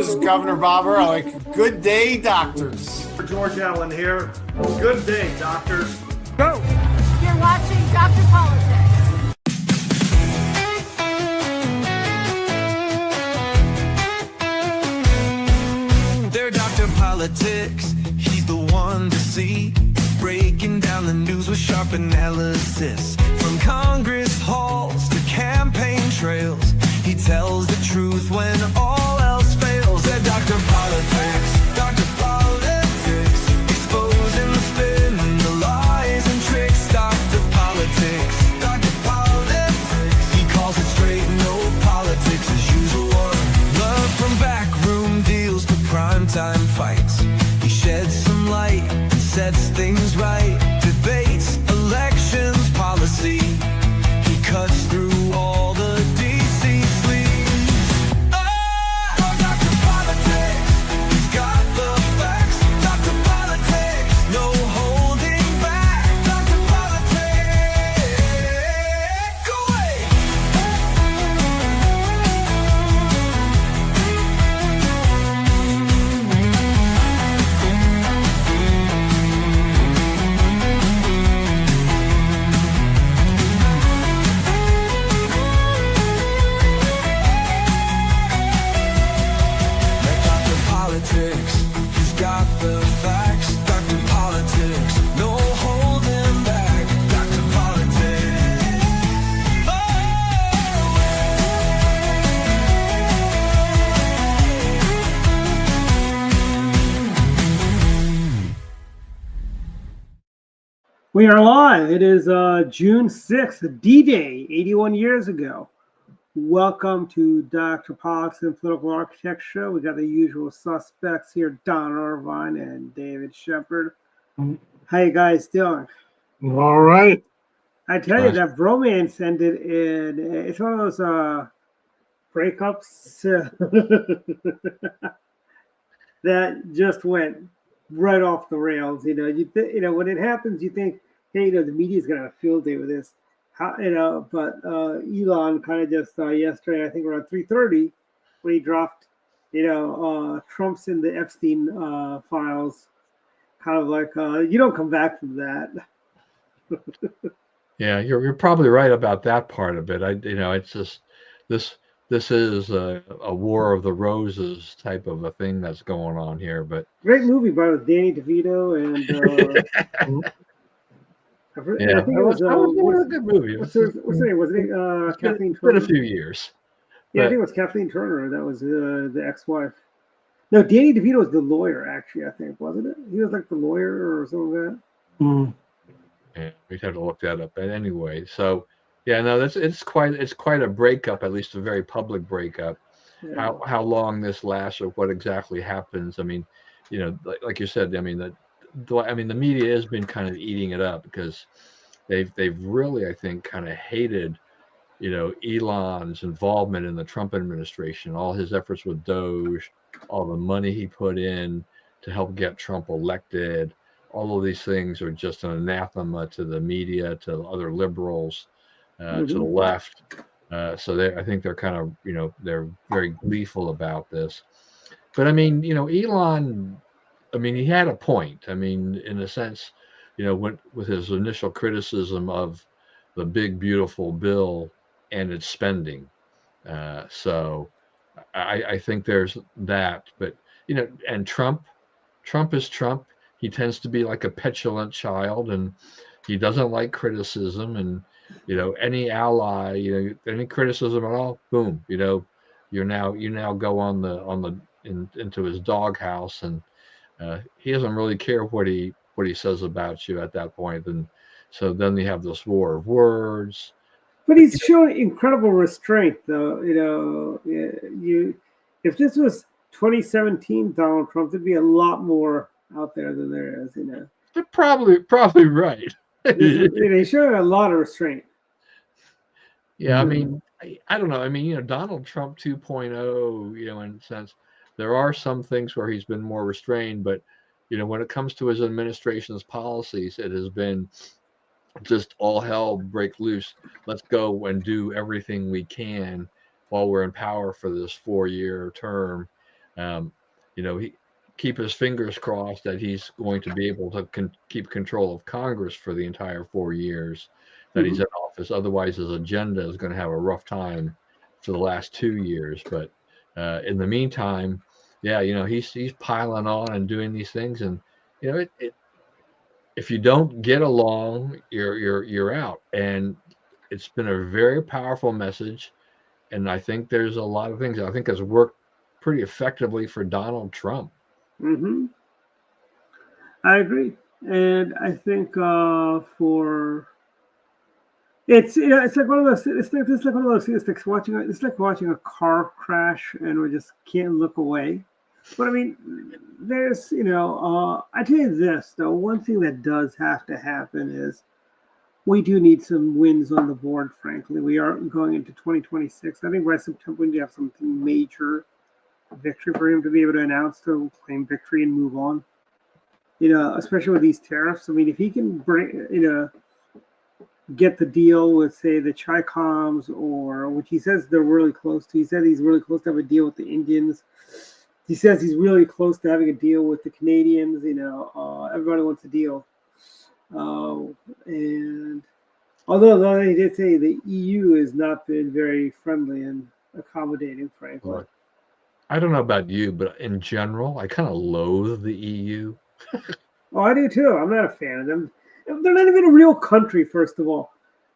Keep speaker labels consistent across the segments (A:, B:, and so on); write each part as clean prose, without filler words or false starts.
A: this is Governor Bob Ehrlich. Good day, doctors.
B: George Allen here. Good day, doctors.
C: Go! You're watching Dr. Politics.
D: They're Dr. Politics. He's the one to see. Breaking down the news with sharp analysis. From Congress halls to campaign trails, he tells the truth when all else fails. They're Dr. Politics. Dr. Politics. Exposing the spin and the lies and tricks. Dr. Politics. Dr. Politics. He calls it straight, no politics as usual. Love from backroom deals to primetime fights. He sheds some light and sets things right. Debates, elections, policy. He cuts through all the DC sleaze. Oh, Dr. Politics. He's got the facts. Dr. Politics. No holding back. Dr. Politics. Go away. Dr. Politics, he's got the facts. Dr. Politics, no holding back. Dr. Politics.
E: We are live. It is June 6th, D-Day, 81 years ago. Welcome to Dr. Politics and Political Architecture. We got the usual suspects here, Don Irvine and David Shepard. How you guys doing?
F: All right.
E: I tell you, that bromance ended in, it's one of those breakups that just went right off the rails. You know, when it happens, you think, hey, the media's gonna have a field day with this. But Elon kind of just yesterday, I think around 3:30, when he dropped, Trump's in the Epstein files, kind of like, you don't come back from that.
G: Yeah, you're probably right about that part of it. It's just this is a War of the Roses type of a thing that's going on here. But
E: Great movie by Danny DeVito and.
G: yeah,
E: I think it was
G: a good movie.
E: What's her name? Was it Kathleen
G: It's been
E: Turner?
G: a few years.
E: Yeah, I
G: but-
E: think it was Kathleen Turner. That was the ex-wife. No, Danny DeVito was the lawyer, actually, I think, wasn't it? He was like the lawyer or something like that.
G: Yeah, we'd have to look that up. But anyway, so yeah, no, it's quite a breakup, at least a very public breakup.
E: Yeah.
G: How long this lasts or what exactly happens? I mean, like you said, I mean the media has been kind of eating it up because they've really, I think, kind of hated, Elon's involvement in the Trump administration, all his efforts with Doge, all the money he put in to help get Trump elected. All of these things are just an anathema to the media, to other liberals, to the left. So I think they're kind of, they're very gleeful about this. But I mean, Elon, I mean, he had a point. I mean, in a sense, with his initial criticism of the big, beautiful bill and its spending. So I think there's that. But, and Trump is Trump. He tends to be like a petulant child, and he doesn't like criticism. And, any ally, any criticism at all, boom, you now go into his doghouse, and he doesn't really care what he says about you at that point. And so then you have this war of words.
E: But he's shown incredible restraint, though. If this was 2017 Donald Trump, there'd be a lot more out there than there is.
G: They're probably right.
E: He's showing a lot of restraint.
G: Yeah, I mean, I don't know. I mean, Donald Trump 2.0, in a sense, there are some things where he's been more restrained, but when it comes to his administration's policies, it has been just all hell break loose. Let's go and do everything we can while we're in power for this 4-year term. He keep his fingers crossed that he's going to be able to keep control of Congress for the entire 4 years that he's in office. Otherwise, his agenda is going to have a rough time for the last 2 years. But in the meantime, yeah, he's piling on and doing these things, and if you don't get along, you're out. And it's been a very powerful message, and I think there's a lot of things I think has worked pretty effectively for Donald Trump.
E: Mm-hmm. I agree, and I think for it's it's like one of those it's like one of those things. It's like watching a car crash, and we just can't look away. But I mean, there's I tell you this though, one thing that does have to happen is we do need some wins on the board. Frankly, we are going into 2026. I think by September we need to have something major victory for him to be able to announce to claim victory and move on. Especially with these tariffs. I mean, if he can get the deal with, say, the Chi-Coms, or which he says they're really close to. He said he's really close to have a deal with the Indians. He says he's really close to having a deal with the Canadians. Everybody wants a deal. And although he did say the EU has not been very friendly and accommodating, frankly.
G: Right. I don't know about you, but in general, I kind of loathe the EU.
E: Oh, I do too. I'm not a fan of them. They're not even a real country. First of all,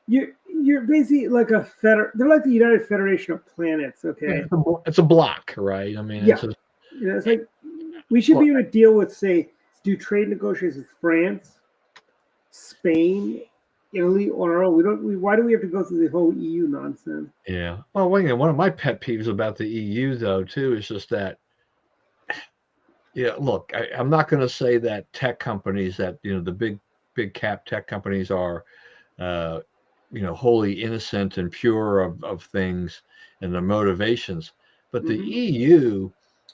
E: you're basically like they're like the United Federation of Planets. Okay,
G: it's a block, right? I mean,
E: yeah, it's like we should be able to deal with, say, do trade negotiations with France, Spain, Italy, or why do we have to go through the whole EU nonsense?
G: Yeah. Well, one of my pet peeves about the EU, though, too, is just that. Yeah, look, I'm not going to say that tech companies, that the big cap tech companies are, wholly innocent and pure of things and their motivations, but the EU,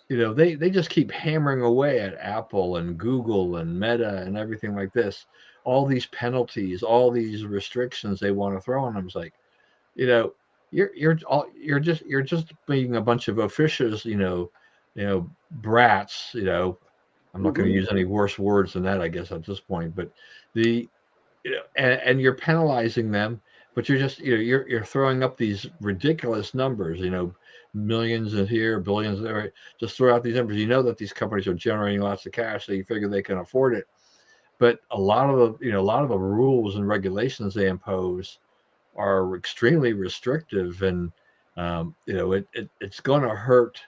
G: they just keep hammering away at Apple and Google and Meta and everything like this. All these penalties, all these restrictions they want to throw on them. It's like, you're just being a bunch of officials, brats. I'm not going to use any worse words than that, I guess, at this point. But and you're penalizing them, but you're just you're throwing up these ridiculous numbers. Millions in here, billions there. Just throw out these numbers. You know that these companies are generating lots of cash, so you figure they can afford it. But a lot of the rules and regulations they impose are extremely restrictive, and it's going to hurt.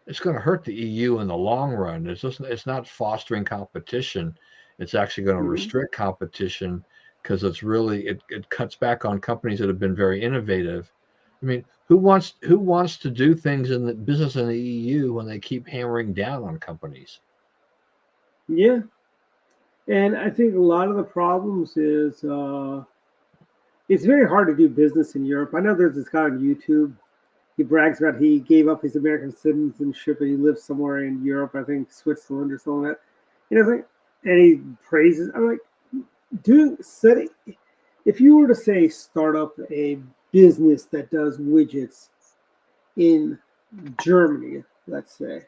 G: It's going to hurt the EU in the long run. It's not fostering competition. It's actually going to restrict competition, because it cuts back on companies that have been very innovative. I mean, who wants to do things in the business in the EU when they keep hammering down on companies?
E: Yeah, and I think a lot of the problems is it's very hard to do business in Europe. I know there's this guy on YouTube. He brags about he gave up his American citizenship and he lives somewhere in Europe, I think Switzerland or something like that. And he praises. I'm like, if you were to say start up a business that does widgets in Germany, let's say,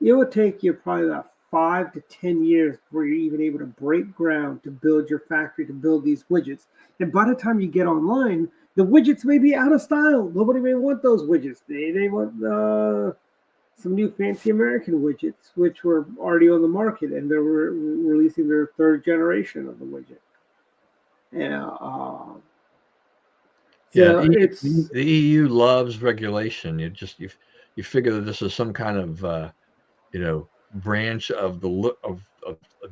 E: it would take you probably about 5 to 10 years before you're even able to break ground to build your factory, to build these widgets. And by the time you get online, the widgets may be out of style. Nobody may want those widgets. They want some new fancy American widgets, which were already on the market, and they're releasing their third generation of the widget.
G: The EU loves regulation. You figure that this is some kind of branch of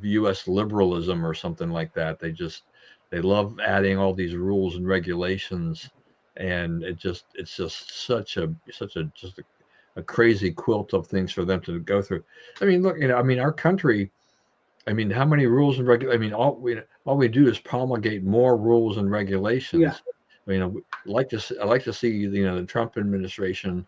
G: U.S. liberalism or something like that. They love adding all these rules and regulations, and it's just such a crazy quilt of things for them to go through. I mean, look, our country. I mean, how many rules and regulations? I mean, all we do is promulgate more rules and regulations.
E: Yeah.
G: I like to see the Trump administration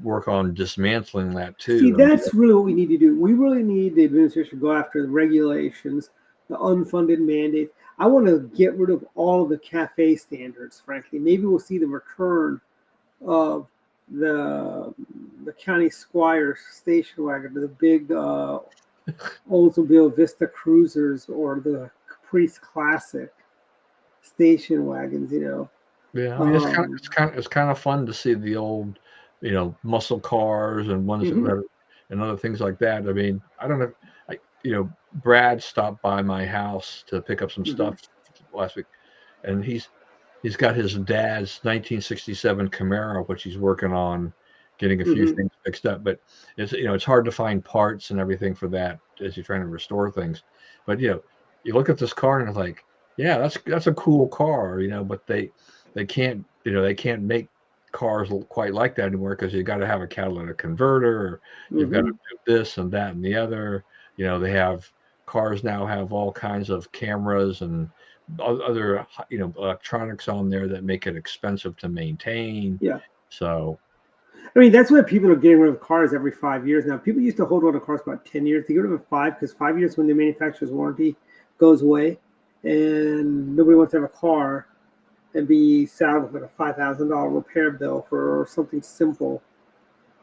G: work on dismantling that too.
E: See, that's really what we need to do. We really need the administration to go after the regulations, the unfunded mandates. I want to get rid of all of the cafe standards, frankly. Maybe we'll see the return of the county squire station wagon, the big Oldsmobile Vista Cruisers, or the Caprice Classic station wagons.
G: Yeah, I mean,
E: Um,
G: it's kind of fun to see the old, muscle cars and ones
E: mhm,
G: and other things like that. I mean, I don't know. Brad stopped by my house to pick up some
E: mhm,
G: stuff last week, and he's got his dad's 1967 Camaro, which he's working on getting a few
E: mhm.
G: things fixed up. But it's hard to find parts and everything for that as you're trying to restore things. But you look at this car and it's like, yeah, that's a cool car, but they can't they can't make cars quite like that anymore because you got to have a catalytic converter, or you've got to
E: Mhm.
G: do this and that and the other. They have cars now have all kinds of cameras and other electronics on there that make it expensive to maintain.
E: Yeah.
G: So
E: I mean, that's why people are getting rid of cars every 5 years now. People used to hold on to cars about 10 years. They get rid of it 5, because 5 years when the manufacturer's warranty goes away, and nobody wants to have a car and be saddled with a $5,000 repair bill for something simple.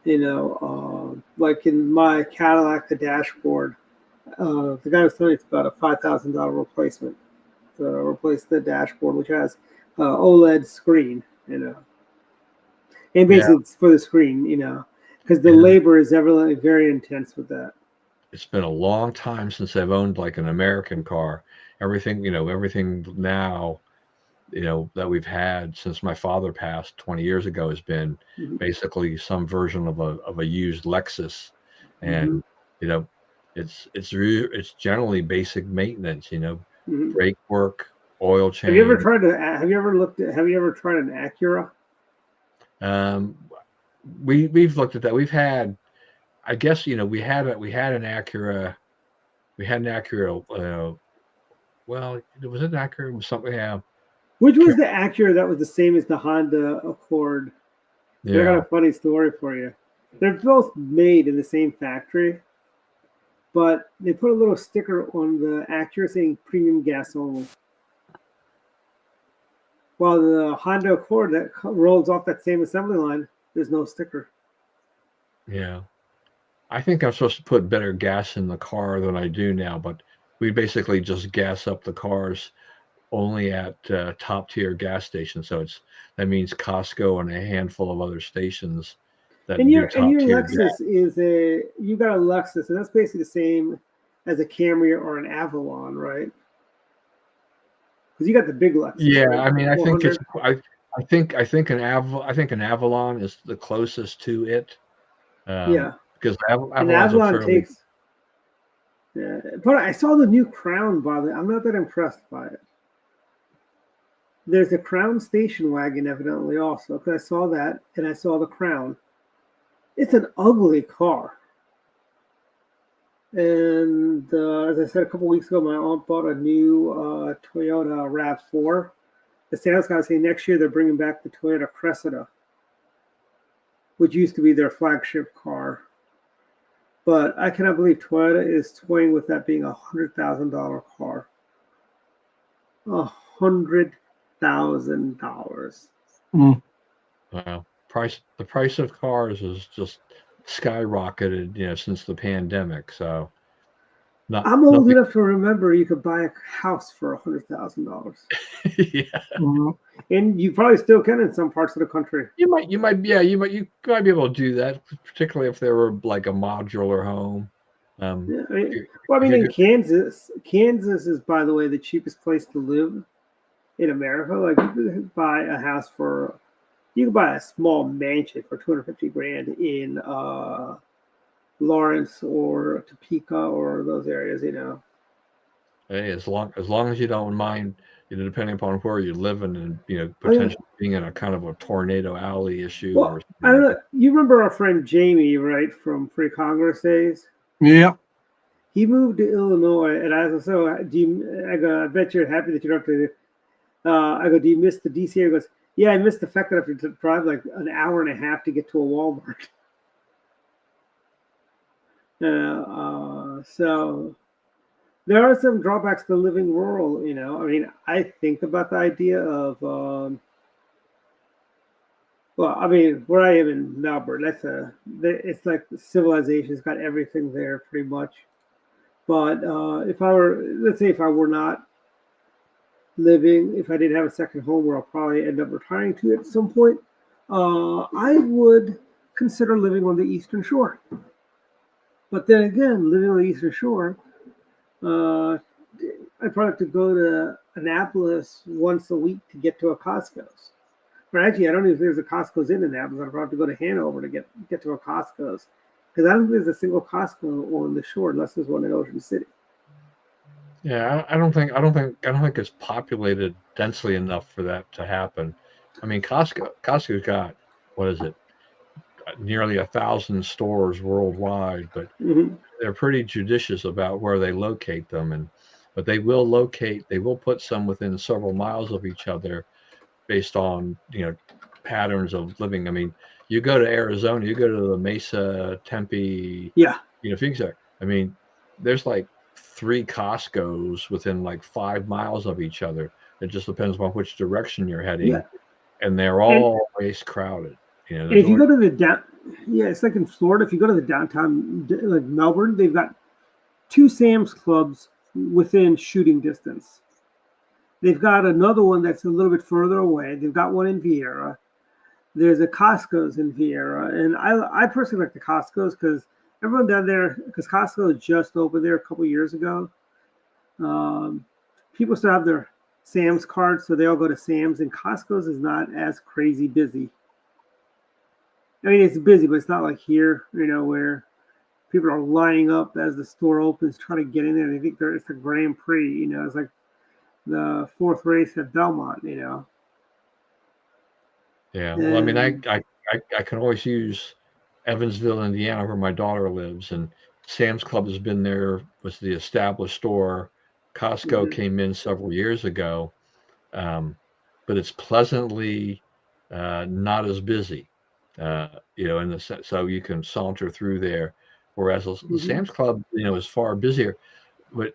E: Like in my Cadillac, the dashboard, the guy was telling me it's about a $5,000 replacement to replace the dashboard, which has OLED screen. And
G: yeah,
E: basically it's for the screen, because the
G: and
E: labor is evidently very intense with that.
G: it's been a long time since I've owned like an American car. Everything now, that we've had since my father passed 20 years ago has been
E: Mm-hmm.
G: basically some version of a used Lexus,
E: Mm-hmm.
G: and you know, it's generally basic maintenance.
E: Mm-hmm.
G: Brake work, oil
E: Have you ever
G: change.
E: tried to? Have you ever looked at? Have you ever tried an Acura?
G: Um, we've looked at that. We've had, I guess, we had an Acura. We had an Acura. Well, was it an Acura? It was something. Yeah,
E: Which was the Acura that was the same as the Honda Accord? And I got
G: yeah,
E: a funny story for you. They're both made in the same factory, but they put a little sticker on the Acura saying "premium gas only." While the Honda Accord that rolls off that same assembly line, there's no sticker.
G: yeah. I think I'm supposed to put better gas in the car than I do now, but we basically just gas up the cars only at top tier gas stations. So that means Costco and a handful of other stations
E: And
G: that do
E: your
G: top tier gas.
E: Lexus is you got a Lexus, and that's basically the same as a Camry or an Avalon, right? Because you got the big Lexus,
G: Yeah,
E: right?
G: I
E: The
G: mean, I think an Avalon is the closest to it,
E: Yeah,
G: because
E: and
G: Avalon's a
E: Avalon
G: fairly.
E: takes. Yeah, but I saw the new Crown. By the way, I'm not that impressed by it. There's a Crown station wagon, evidently, also, because I saw that and I saw the Crown. It's an ugly car. And as I said a couple weeks ago, my aunt bought a new Toyota RAV4. The sales guy was saying next year they're bringing back the Toyota Cressida, which used to be their flagship car. But I cannot believe Toyota is toying with that being $100,000 car. $100,000.
G: The price of cars has just skyrocketed, since the pandemic. So not
E: I'm old
G: nothing.
E: enough to remember you could buy a house for $100,000,
G: Yeah.
E: and you probably still can in some parts of the country.
G: You might be able to do that, particularly if they were like a modular home.
E: Yeah,
G: If you're
E: in
G: good,
E: Kansas is, by the way, the cheapest place to live in America. Like you could buy a house you could buy a small mansion for 250 grand in Lawrence or Topeka or those areas.
G: hey, as long as you don't mind, depending upon where you're living and
E: Oh yeah.
G: potentially being in a kind of a tornado alley issue or
E: Well, I
G: something
E: don't
G: like
E: know.
G: that.
E: You remember our friend Jamie, right, from Free Congress days?
F: Yeah.
E: He moved to Illinois, and I was so. I go, I bet you're happy that you don't have to. I go, do you miss the DC? He goes, yeah, I miss the fact that I have to drive like an hour and a half to get to a Walmart. So there are some drawbacks to living rural. I mean, I think about the idea of Well, I mean, where I am in Melbourne, it's like civilization's got everything there pretty much. But if I were, let's say, if I were not living, if I didn't have a second home where I'll probably end up retiring to at some point, I would consider living on the Eastern Shore. But then again, living on the Eastern Shore, I'd probably have to go to Annapolis once a week to get to a Costco's. Or actually, I don't know if there's a Costco's in Annapolis. I'd probably have to go to Hanover to get to a Costco's. Because I don't think there's a single Costco on the shore unless there's one in Ocean City.
G: Yeah, I don't think it's populated densely enough for that to happen. I mean, Costco's got, what is it, nearly 1,000 stores worldwide, but
E: Mm-hmm.
G: they're pretty judicious about where they locate them, but they will put some within several miles of each other based on patterns of living. I mean, you go to Arizona, you go to the Mesa, Tempe,
E: Yeah.
G: Phoenix there. I mean, there's like 3 Costco's within like 5 miles of each other. It just depends on which direction you're heading,
E: Yeah.
G: and they're
E: And,
G: always crowded.
E: and if you go to it's like in Florida. If you go to the downtown, like Melbourne, they've got 2 Sam's Clubs within shooting distance. They've got another one that's a little bit further away. They've got one in Vieira. There's a Costco's in Vieira, and I personally like the Costco's because everyone down there, because Costco just opened there a couple years ago. People still have their Sam's cards, so they all go to Sam's, and Costco's is not as crazy busy. I mean, it's busy, but it's not like here, where people are lining up as the store opens trying to get in there. They think it's a Grand Prix, it's like the 4th race at Belmont,
G: Yeah, well, I mean, I can always use Evansville, Indiana, where my daughter lives, and Sam's Club has been there, was the established store. Costco
E: Mhm.
G: came in several years ago, but it's pleasantly not as busy, so you can saunter through there, whereas the
E: Mhm.
G: Sam's Club, is far busier. But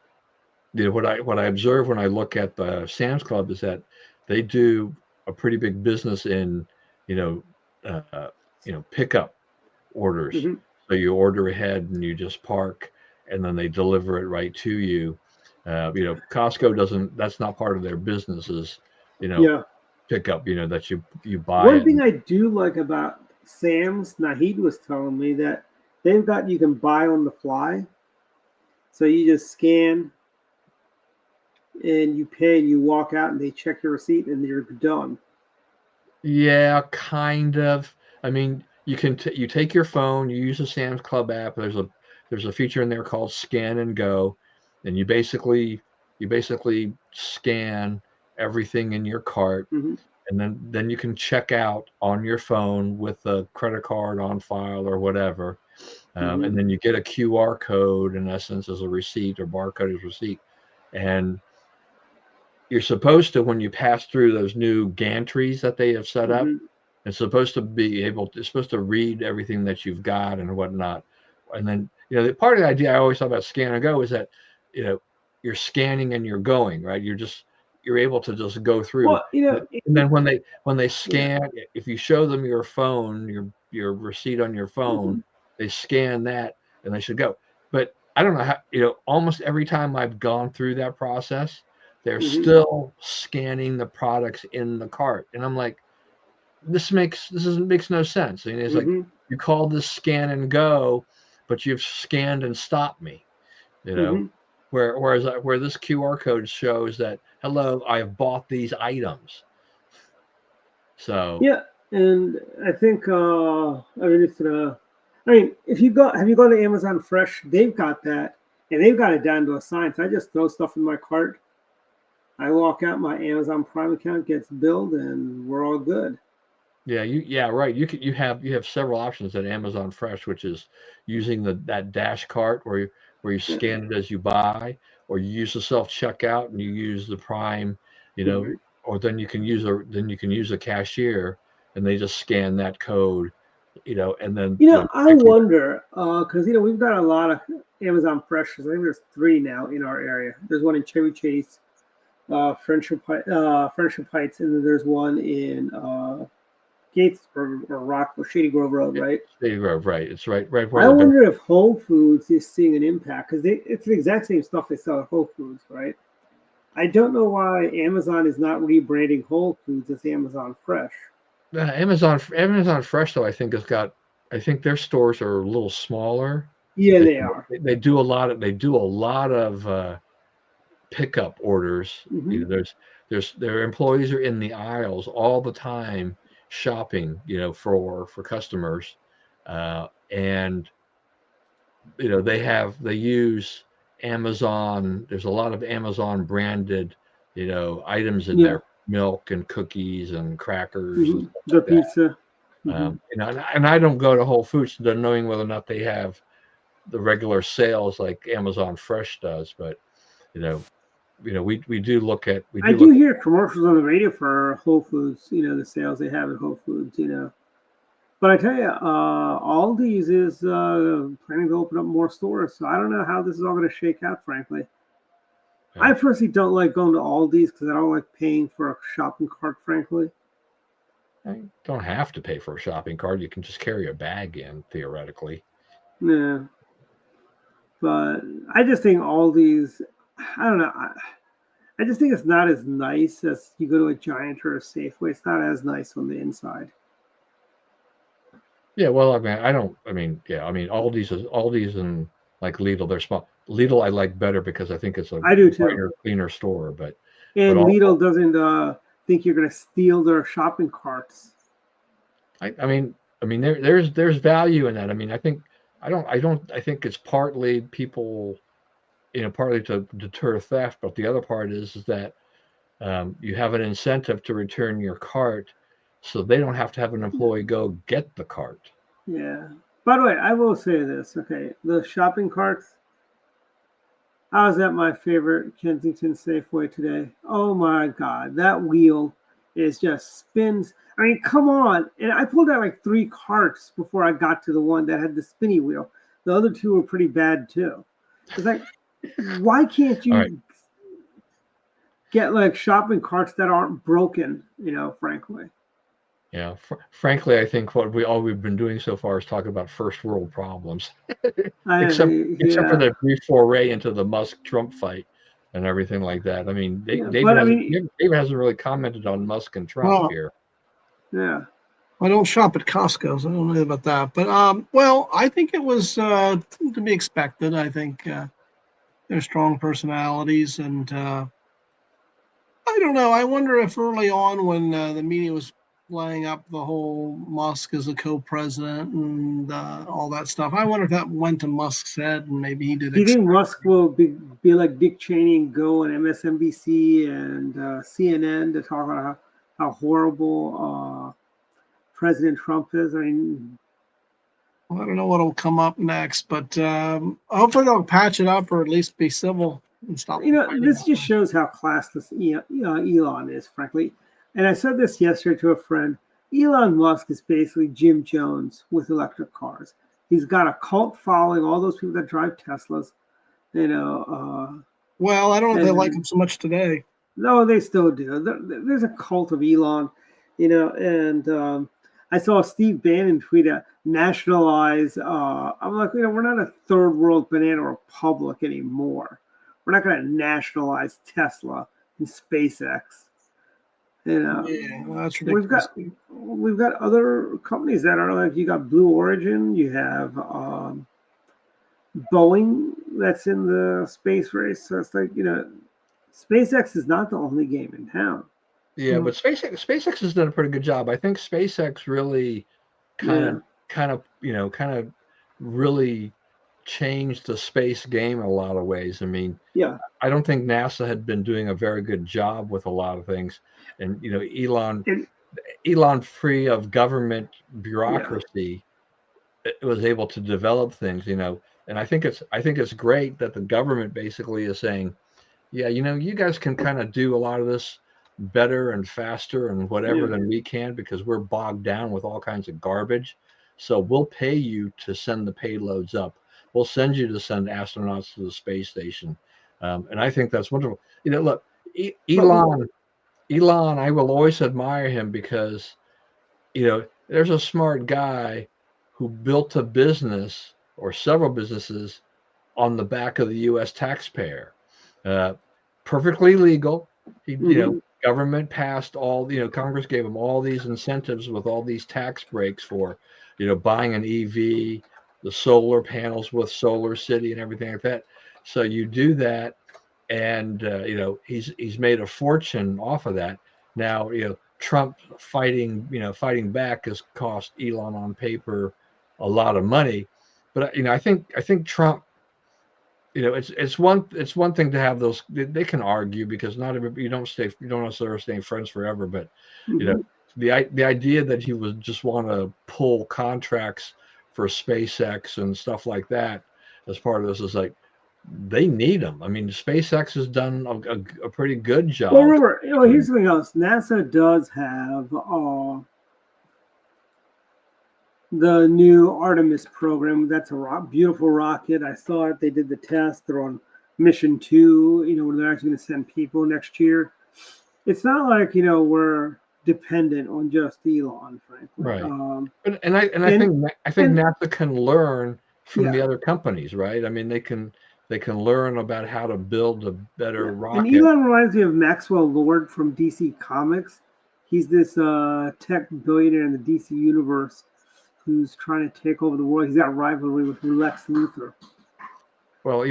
G: what I observe when I look at the Sam's Club is that they do a pretty big business in, you know, pickup orders.
E: Mhm.
G: So you order ahead and you just park, and then they deliver it right to you. Costco doesn't. That's not part of their business. Is
E: Yeah.
G: pickup. That you buy
E: One
G: it.
E: thing I do like about Sam's, Nahid was telling me that you can buy on the fly. So you just scan and you pay and you walk out and they check your receipt and you're done.
G: Yeah, kind of. I mean, you take your phone, you use the Sam's Club app. There's a feature in there called Scan and Go, and you basically scan everything in your cart,
E: Hmm.
G: and then you can check out on your phone with a credit card on file or whatever,
E: Hmm.
G: and then you get a QR code in essence as a receipt, or barcode as receipt, and you're supposed to, when you pass through those new gantries that they have set up,
E: Hmm.
G: it's supposed to read everything that you've got and whatnot. And then, the part of the idea I always thought about scan and go is that, you're scanning and you're going, right? You're able to just go through.
E: Well,
G: And then when they
E: yeah.
G: scan, if you show them your phone, your receipt on your phone,
E: Hmm.
G: they scan that and they should go. But I don't know how, almost every time I've gone through that process, they're
E: Hmm.
G: still scanning the products in the cart. And I'm like, makes no sense. And it's like,
E: Hmm.
G: you call this scan and go, but you've scanned and stopped me, you know.
E: Hmm.
G: Where this QR code shows that, hello, I have bought these items. So
E: Yeah, and I think if you go, have you gone to Amazon Fresh? They've got that, and they've got it down to a science. I just throw stuff in my cart. I walk out, my Amazon Prime account gets billed, and we're all good.
G: yeah, right. You have several options at Amazon Fresh, which is using that dash cart where you
E: Yeah.
G: scan it as you buy, or you use the self checkout and you use the Prime,
E: Mhm.
G: or then you can use a cashier and they just scan that code, and then
E: I wonder because we've got a lot of Amazon Freshes. I think there's 3 now in our area. There's one in Cherry Chase, Friendship Heights, and then there's one in Gatesburg or Rockville, Shady Grove Road, right?
G: Shady Grove, right? It's right where
E: I
G: the
E: wonder if Whole Foods is seeing an impact because it's the exact same stuff they sell at Whole Foods, right? I don't know why Amazon is not rebranding Whole Foods as Amazon Fresh.
G: Amazon Fresh though I think their stores are a little smaller.
E: Yeah, they are.
G: They do a lot of pickup orders.
E: Mhm.
G: Their employees are in the aisles all the time shopping, for customers, and they use Amazon. There's a lot of Amazon branded, items in
E: Yeah.
G: there, milk and cookies and crackers and stuff
E: The
G: like that.
E: pizza. Mhm.
G: And I don't go to Whole Foods knowing whether or not they have the regular sales like Amazon Fresh does, but we do look at
E: I do hear commercials on the radio for Whole Foods, the sales they have at Whole Foods, But I tell you, Aldi's is planning to open up more stores. So I don't know how this is all going to shake out, frankly.
G: Yeah.
E: I personally don't like going to Aldi's because I don't like paying for a shopping cart, frankly.
G: You don't have to pay for a shopping cart. You can just carry a bag in, theoretically.
E: Yeah. But I just think Aldi's, I don't know. I just think it's not as nice as you go to a Giant or a Safeway. It's not as nice on the inside.
G: Yeah, well, Aldi's and like Lidl, they're small. Lidl I like better because I think it's a
E: I do too.
G: brighter, cleaner store. But
E: Lidl doesn't think you're going to steal their shopping carts.
G: There's value in that. I think it's partly people, partly to deter theft, but the other part is that you have an incentive to return your cart, so they don't have to have an employee go get the cart.
E: Yeah. By the way, I will say this. Okay, the shopping carts. I was at my favorite Kensington Safeway today. Oh my God, that wheel is just spins. I mean, come on. And I pulled out like 3 carts before I got to the one that had the spinny wheel. The other 2 were pretty bad too. It's like, why can't you get like shopping carts that aren't broken, frankly?
G: Yeah, frankly, I think all we've been doing so far is talking about first world problems, except for the brief foray into the Musk-Trump fight and everything like that. I mean, David hasn't really commented on Musk and Trump here.
E: Yeah.
F: I don't shop at Costco, so I don't know about that. But I think it was to be expected. I think they're strong personalities, and I don't know. I wonder if early on, when the media was laying up the whole Musk as a co-president and all that stuff, I wonder if that went to Musk's head and maybe he did.
E: Do you think Musk will be like Dick Cheney and go on MSNBC and CNN to talk about how horrible President Trump is? I mean,
F: I don't know what will come up next, but hopefully they'll patch it up or at least be civil and stop.
E: This just shows how classless Elon is, frankly. And I said this yesterday to a friend. Elon Musk is basically Jim Jones with electric cars. He's got a cult following, all those people that drive Teslas.
F: Well, I don't know if they like him so much today.
E: No, they still do. There's a cult of Elon, and I saw Steve Bannon tweet out, nationalize. I'm like, we're not a third world banana republic anymore. We're not going to nationalize Tesla and SpaceX.
F: Yeah, well, that's ridiculous.
E: We've got other companies that are like, you got Blue Origin, you have Boeing that's in the space race. So it's like, SpaceX is not the only game in town.
G: Yeah, but SpaceX has done a pretty good job. I think SpaceX really kind of really changed the space game in a lot of ways. I mean, I don't think NASA had been doing a very good job with a lot of things, and Elon, free of government bureaucracy, was able to develop things. And I think it's great that the government basically is saying, yeah, you guys can kind of do a lot of this better and faster and whatever than we can, because we're bogged down with all kinds of garbage. So we'll pay you to send the payloads up. We'll send you to send astronauts to the space station. And I think that's wonderful. Look, Elon, I will always admire him because there's a smart guy who built a business or several businesses on the back of the U.S. taxpayer. Perfectly legal. Government passed all, Congress gave him all these incentives with all these tax breaks for, buying an EV, the solar panels with Solar City and everything like that. So you do that, and he's made a fortune off of that. Now, Trump fighting back has cost Elon on paper a lot of money, but I think Trump, it's one thing to have those. They can argue because not everybody, you don't necessarily stay friends forever, but the idea that he would just want to pull contracts for SpaceX and stuff like that as part of this is like, they need them. I mean, SpaceX has done a pretty good job.
E: Well, remember, here's something else. NASA does have the new Artemis program. That's a beautiful rocket. I saw it. They did the test. They're on mission 2. When they're actually going to send people next year. It's not like we're dependent on just Elon, frankly.
G: Right. I think NASA can learn from the other companies, right? I mean, they can learn about how to build a better rocket.
E: And Elon reminds me of Maxwell Lord from DC Comics. He's this tech billionaire in the DC universe who's trying to take over the world. He's got a rivalry with Lex Luthor.
G: Well,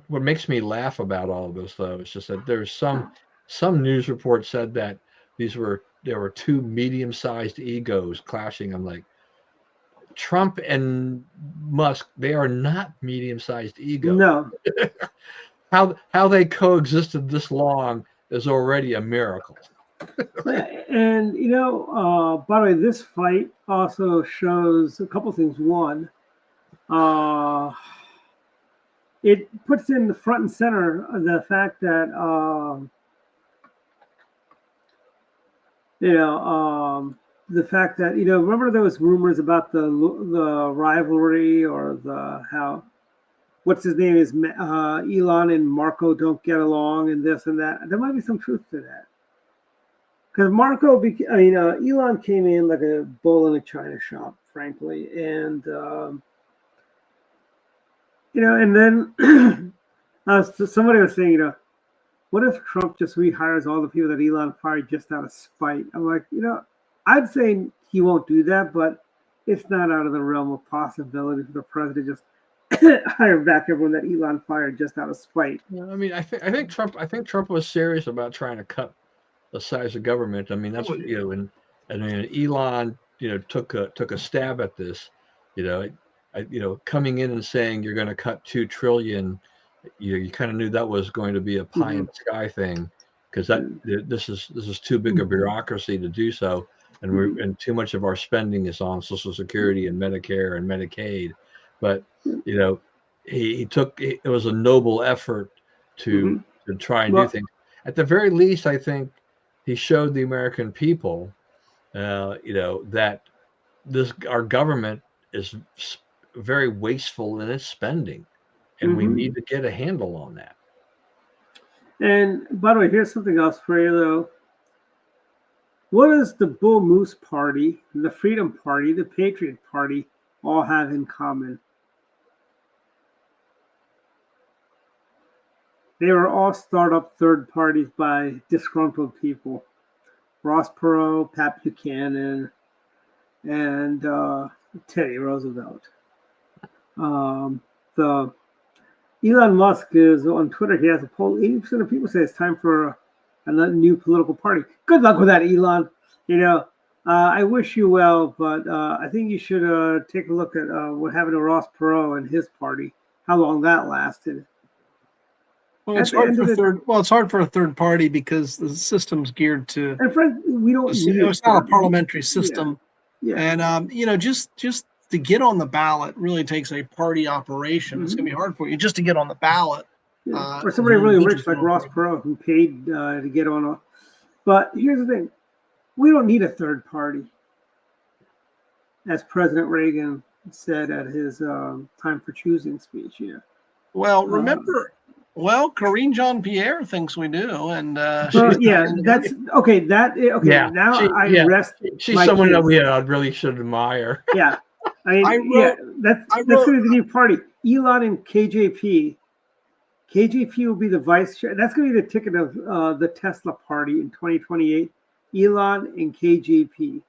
G: what makes me laugh about all of this, though, is just that there's some news report said that there were two medium-sized egos clashing. I'm like, Trump and Musk, they are not medium-sized egos.
E: No.
G: How they coexisted this long is already a miracle.
E: And by the way, this fight also shows a couple things. One, it puts in the front and center the fact that remember there was rumors about the rivalry or what's his name is Elon and Marco don't get along and this and that. There might be some truth to that. Because Elon came in like a bull in a china shop, frankly, and and then somebody was saying, what if Trump just rehires all the people that Elon fired just out of spite? I'm like, I'd say he won't do that, but it's not out of the realm of possibility for the president just hire back everyone that Elon fired just out of spite.
G: I mean, I think Trump was serious about trying to cut the size of government. I mean, that's what Elon, took a stab at this, coming in and saying you're going to cut $2 trillion. You kind of knew that was going to be a pie in the sky thing, because this is too big a bureaucracy to do so, and too much of our spending is on Social Security and Medicare and Medicaid. But it was a noble effort to try and do things. At the very least, I think he showed the American people, that our government is very wasteful in its spending, and we need to get a handle on that.
E: And by the way, here's something else for you, though. What does the Bull Moose Party, the Freedom Party, the Patriot Party all have in common? They were all startup third parties by disgruntled people. Ross Perot, Pat Buchanan, and Teddy Roosevelt. Elon Musk is on Twitter. He has a poll. 80% of people say it's time for a new political party. Good luck with that, Elon. I wish you well, but I think you should take a look at what happened to Ross Perot and his party. How long that lasted.
F: Well, it's hard for a third party because the system's geared to.
E: And friend, we don't.
F: It's not a parliamentary system,
E: yeah.
F: And just to get on the ballot really takes a party operation. It's going to be hard for you just to get on the ballot.
E: Yeah. Or somebody really rich like Ross Perot who paid to get on. But here's the thing: we don't need a third party, as President Reagan said at his "Time for Choosing" speech.
F: Well, remember Well, Corinne Jean-Pierre thinks we do, and
E: Well,
F: she's
E: yeah, that's okay. Okay.
G: Yeah,
E: Now I
G: yeah,
E: rest
G: she's
E: my
G: someone that
E: case.
G: we really should admire.
E: Yeah, I mean,
F: I
E: yeah,
F: wrote. I
E: that's
F: wrote.
E: going to be the new party. Elon and KJP. KJP will be the vice chair. That's going to be the ticket of the Tesla party in 2028. Elon and KJP.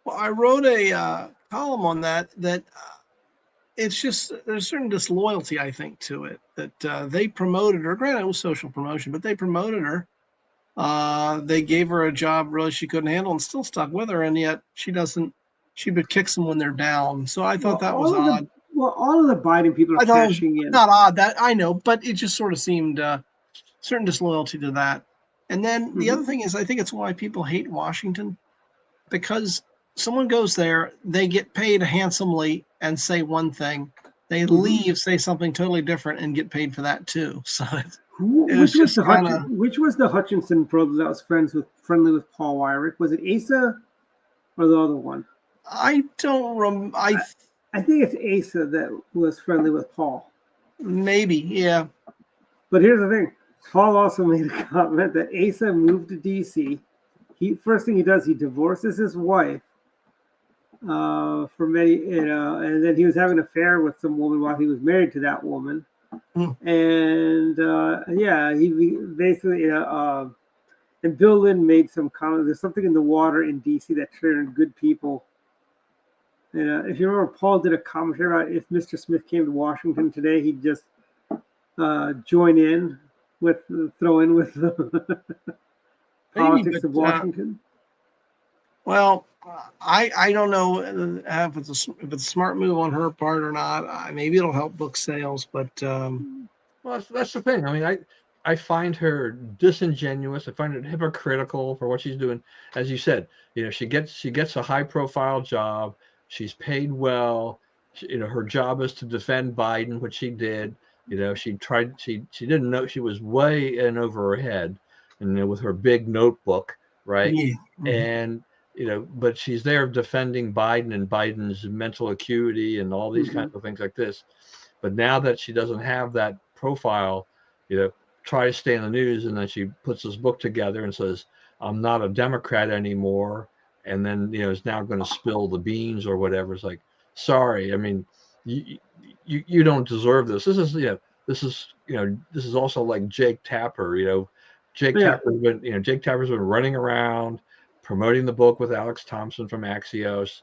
F: Well, I wrote a column on that. It's just there's certain disloyalty, I think, to it. That they promoted her. Granted, it was social promotion, but they promoted her. They gave her a job really she couldn't handle, and still stuck with her. And yet she doesn't. She but kicks them when they're down. So I thought that was odd.
E: All of the Biden people are
F: I thought it was
E: cashing in.
F: not odd. That I know, but it just sort of seemed certain disloyalty to that. And then the other thing is, I think it's why people hate Washington, because someone goes there, they get paid handsomely and say one thing, they leave, say something totally different, and get paid for that too. So
E: Which was the Hutchinson brother that was friendly with Paul Weyrich? Was it Asa or the other one?
F: I don't remember.
E: I think it's Asa that was friendly with Paul.
F: Maybe, yeah.
E: But here's the thing. Paul also made a comment that Asa moved to D.C. First thing he does, he divorces his wife for many, and then he was having an affair with some woman while he was married to that woman. And he basically, and Bill Lynn made some comment. There's something in the water in D.C. that turned good people. And if you remember, Paul did a commentary about if Mr. Smith came to Washington today, he'd just throw in with the politics of Washington.
F: Well, I don't know if it's a smart move on her part or not. Maybe it'll help book sales, but
G: Well, that's the thing. I mean, I find her disingenuous. I find it hypocritical for what she's doing. As you said, she gets a high profile job. She's paid well. Her job is to defend Biden, which she did. She didn't know, she was way in over her head, and with her big notebook, right?
F: Yeah.
G: And but she's there defending Biden and Biden's mental acuity and all these kinds of things like this. But now that she doesn't have that profile, try to stay in the news, and then she puts this book together and says, "I'm not a Democrat anymore," and then is now going to spill the beans or whatever. It's like, sorry, I mean, you don't deserve this. This is also like Jake Tapper. Tapper's been running around promoting the book with Alex Thompson from Axios.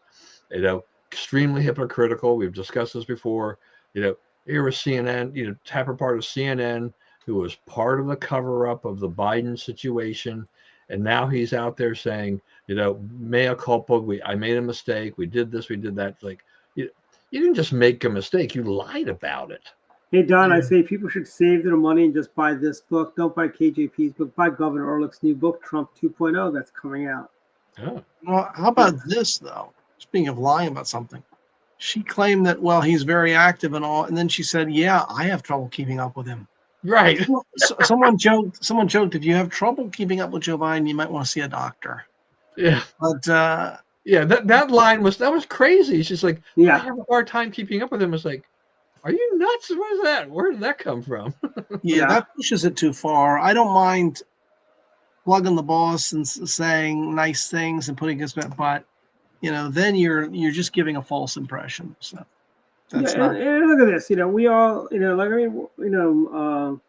G: Extremely hypocritical. We've discussed this before. Here was CNN. Tapper part of CNN, who was part of the cover-up of the Biden situation, and now he's out there saying, mea culpa. I made a mistake. We did this. We did that. Like, you didn't just make a mistake. You lied about it.
E: Hey, Don, I say people should save their money and just buy this book. Don't buy KJP's book. Buy Governor Ehrlich's new book, Trump 2.0, that's coming out.
G: Oh.
F: Well, how about this, though? Speaking of lying about something, she claimed that, he's very active and all, and then she said, yeah, I have trouble keeping up with him.
G: Right.
F: Someone joked, if you have trouble keeping up with Joe Biden, you might want to see a doctor.
G: Yeah.
F: But
G: that line was crazy. She's like,
E: Yeah.
G: I have a hard time keeping up with him. It's like, are you nuts? What is that? Where did that come from?
F: Yeah, that pushes it too far. I don't mind plugging the boss and saying nice things and putting his but then you're just giving a false impression. So that's not.
E: And look at this. We all, the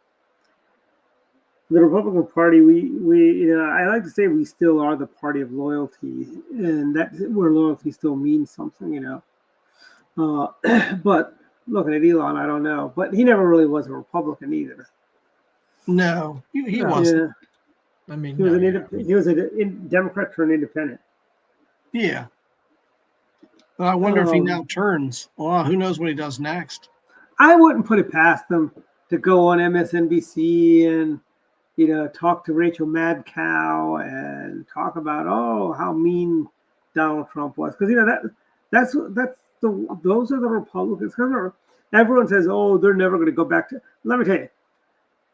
E: Republican Party. We I like to say we still are the party of loyalty, and that's where loyalty still means something. But looking at Elon, I don't know, but he never really was a Republican either.
F: No, he
G: No.
F: wasn't.
E: Yeah.
G: I mean,
E: He was a Democrat turned independent.
F: Yeah. But I wonder if he now turns. Well, who knows what he does next?
E: I wouldn't put it past them to go on MSNBC and talk to Rachel Madcow and talk about how mean Donald Trump was, because those are the Republicans. Everyone says, they're never going to go back to. Let me tell you,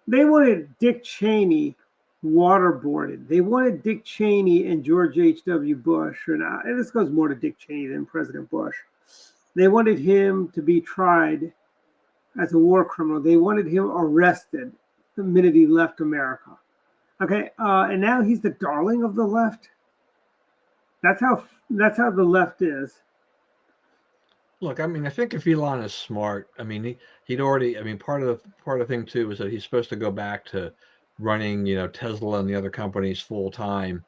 E: they wanted Dick Cheney waterboarded. They wanted Dick Cheney and George H.W. Bush, and this goes more to Dick Cheney than President Bush. They wanted him to be tried as a war criminal. They wanted him arrested the minute he left America. Okay, and now he's the darling of the left. That's how the left is.
G: Look, I mean, I think if Elon is smart, I mean, he'd already. I mean, part of the thing too is that he's supposed to go back to running, Tesla and the other companies full time.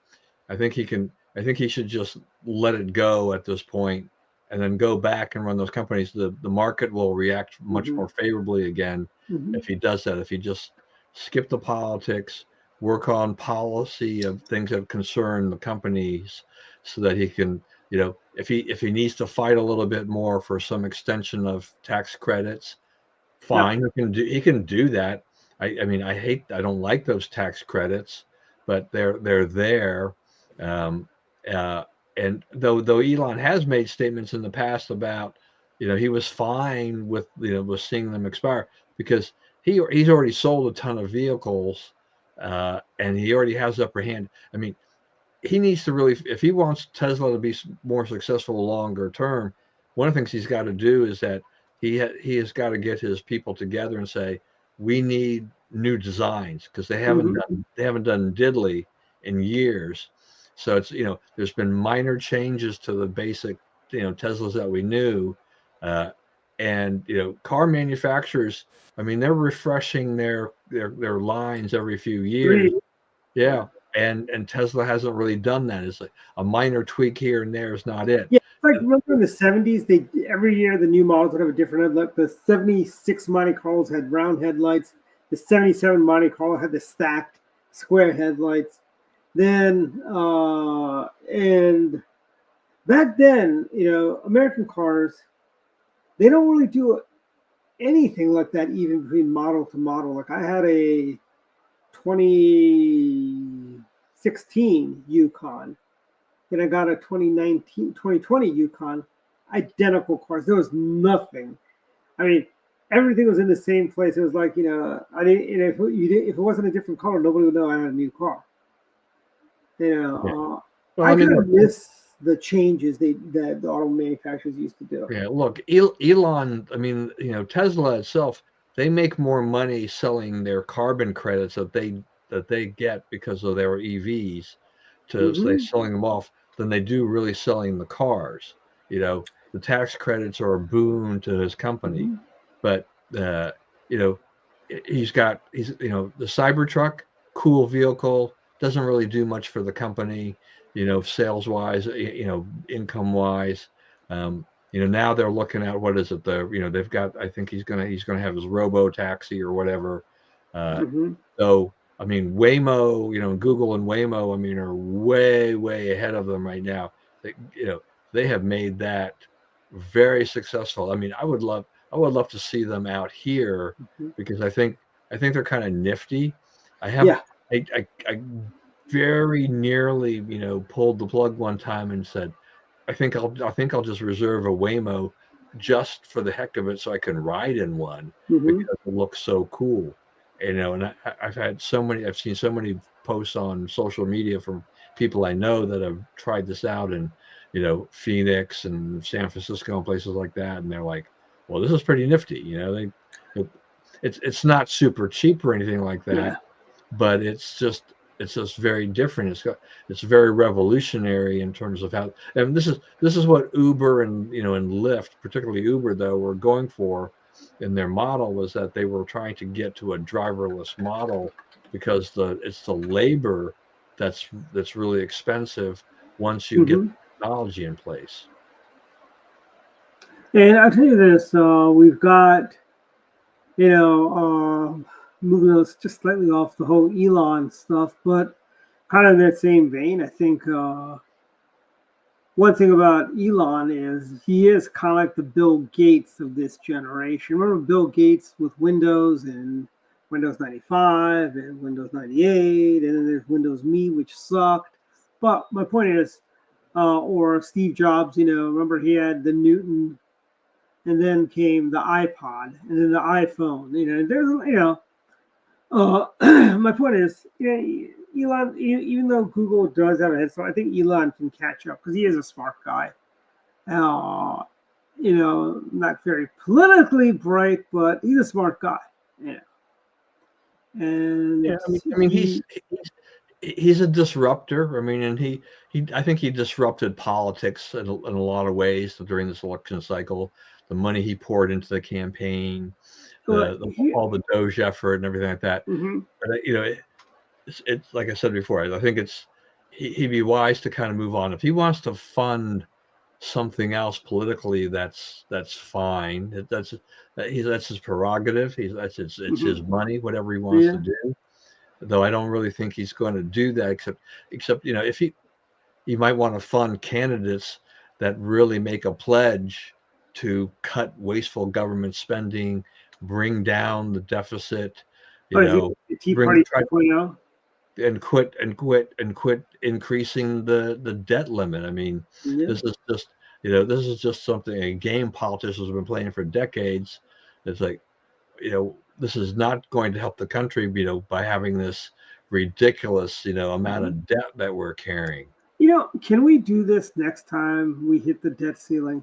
G: I think he can. I think he should just let it go at this point, and then go back and run those companies. The market will react much more favorably again if he does that. If he just skip the politics, work on policy of things that concern the companies, so that he can, if he needs to fight a little bit more for some extension of tax credits, fine. He can do that. I mean, I don't like those tax credits, but they're there. And though Elon has made statements in the past about, he was fine with seeing them expire, because he's already sold a ton of vehicles, and he already has upper hand. I mean, he needs to really, if he wants Tesla to be more successful longer term, one of the things he's got to do is that he has got to get his people together and say, we need new designs, because they haven't done diddly in years. So it's, there's been minor changes to the basic, Teslas that we knew, and car manufacturers, I mean, they're refreshing their lines every few years. Yeah. And Tesla hasn't really done that. It's like a minor tweak here and there is not it.
E: Yeah, like remember in the 70s, they every year the new models would have a different headlight. The 76 Monte Carlos had round headlights. The 77 Monte Carlo had the stacked square headlights. Then and back then, American cars, they don't really do anything like that, even between model to model. Like I had a 2016 Yukon, then I got a 2020 Yukon, identical cars. There was nothing. I mean, everything was in the same place. It was like, I didn't. If it wasn't a different color, nobody would know I had a new car.
G: Well,
E: I kind of miss the changes that the auto manufacturers used to do.
G: Yeah, look, Elon, I mean, Tesla itself, they make more money selling their carbon credits that they get because of their EVs, so they're selling them off, than they do really selling the cars. The tax credits are a boon to his company, but he's the Cybertruck, cool vehicle, doesn't really do much for the company, sales wise, income wise. Now they're looking at, what is it? They've got, I think he's gonna have his robo taxi or whatever. So I mean, Waymo, Google and Waymo, I mean, are way ahead of them right now. They have made that very successful. I mean, I would love to see them out here, because I think they're kind of nifty. I very nearly, pulled the plug one time and said, I think I'll just reserve a Waymo just for the heck of it, so I can ride in one, because it looks so cool. And I've seen so many posts on social media from people I know that have tried this out in, Phoenix and San Francisco and places like that, and they're like, well, this is pretty nifty. It's not super cheap or anything like that, but it's just very different. It's very revolutionary in terms of how, and this is what Uber and and Lyft, particularly Uber though, were going for in their model, was that they were trying to get to a driverless model, because it's the labor that's really expensive once you get the technology in place.
E: And I'll tell you this, we've got, moving us just slightly off the whole Elon stuff, but kind of in that same vein, I think one thing about Elon is he is kind of like the Bill Gates of this generation. Remember Bill Gates with Windows and Windows 95 and Windows 98, and then there's Windows Me, which sucked. But my point is, or Steve Jobs, remember he had the Newton, and then came the iPod, and then the iPhone. There's, my point is, Elon, even though Google does have a head start, I think Elon can catch up, because he is a smart guy. Not very politically bright, but he's a smart guy. And
G: Yeah, I mean, he's a disruptor. I mean, and I think he disrupted politics in a lot of ways during this election cycle. The money he poured into the campaign, all the Doge effort and everything like that.
E: Mhm.
G: But it's like I said before. I think he'd be wise to kind of move on. If he wants to fund something else politically, that's fine. That's his prerogative. It's his money, whatever he wants to do. Though I don't really think he's going to do that, except if he might want to fund candidates that really make a pledge to cut wasteful government spending, bring down the deficit,
E: The Tea Party
G: try
E: 2.0.
G: and quit increasing the debt limit. I mean,
E: Yeah.
G: this is just something, a game politicians have been playing for decades. It's like, this is not going to help the country, by having this ridiculous, amount of debt that we're carrying.
E: Can we do this next time we hit the debt ceiling?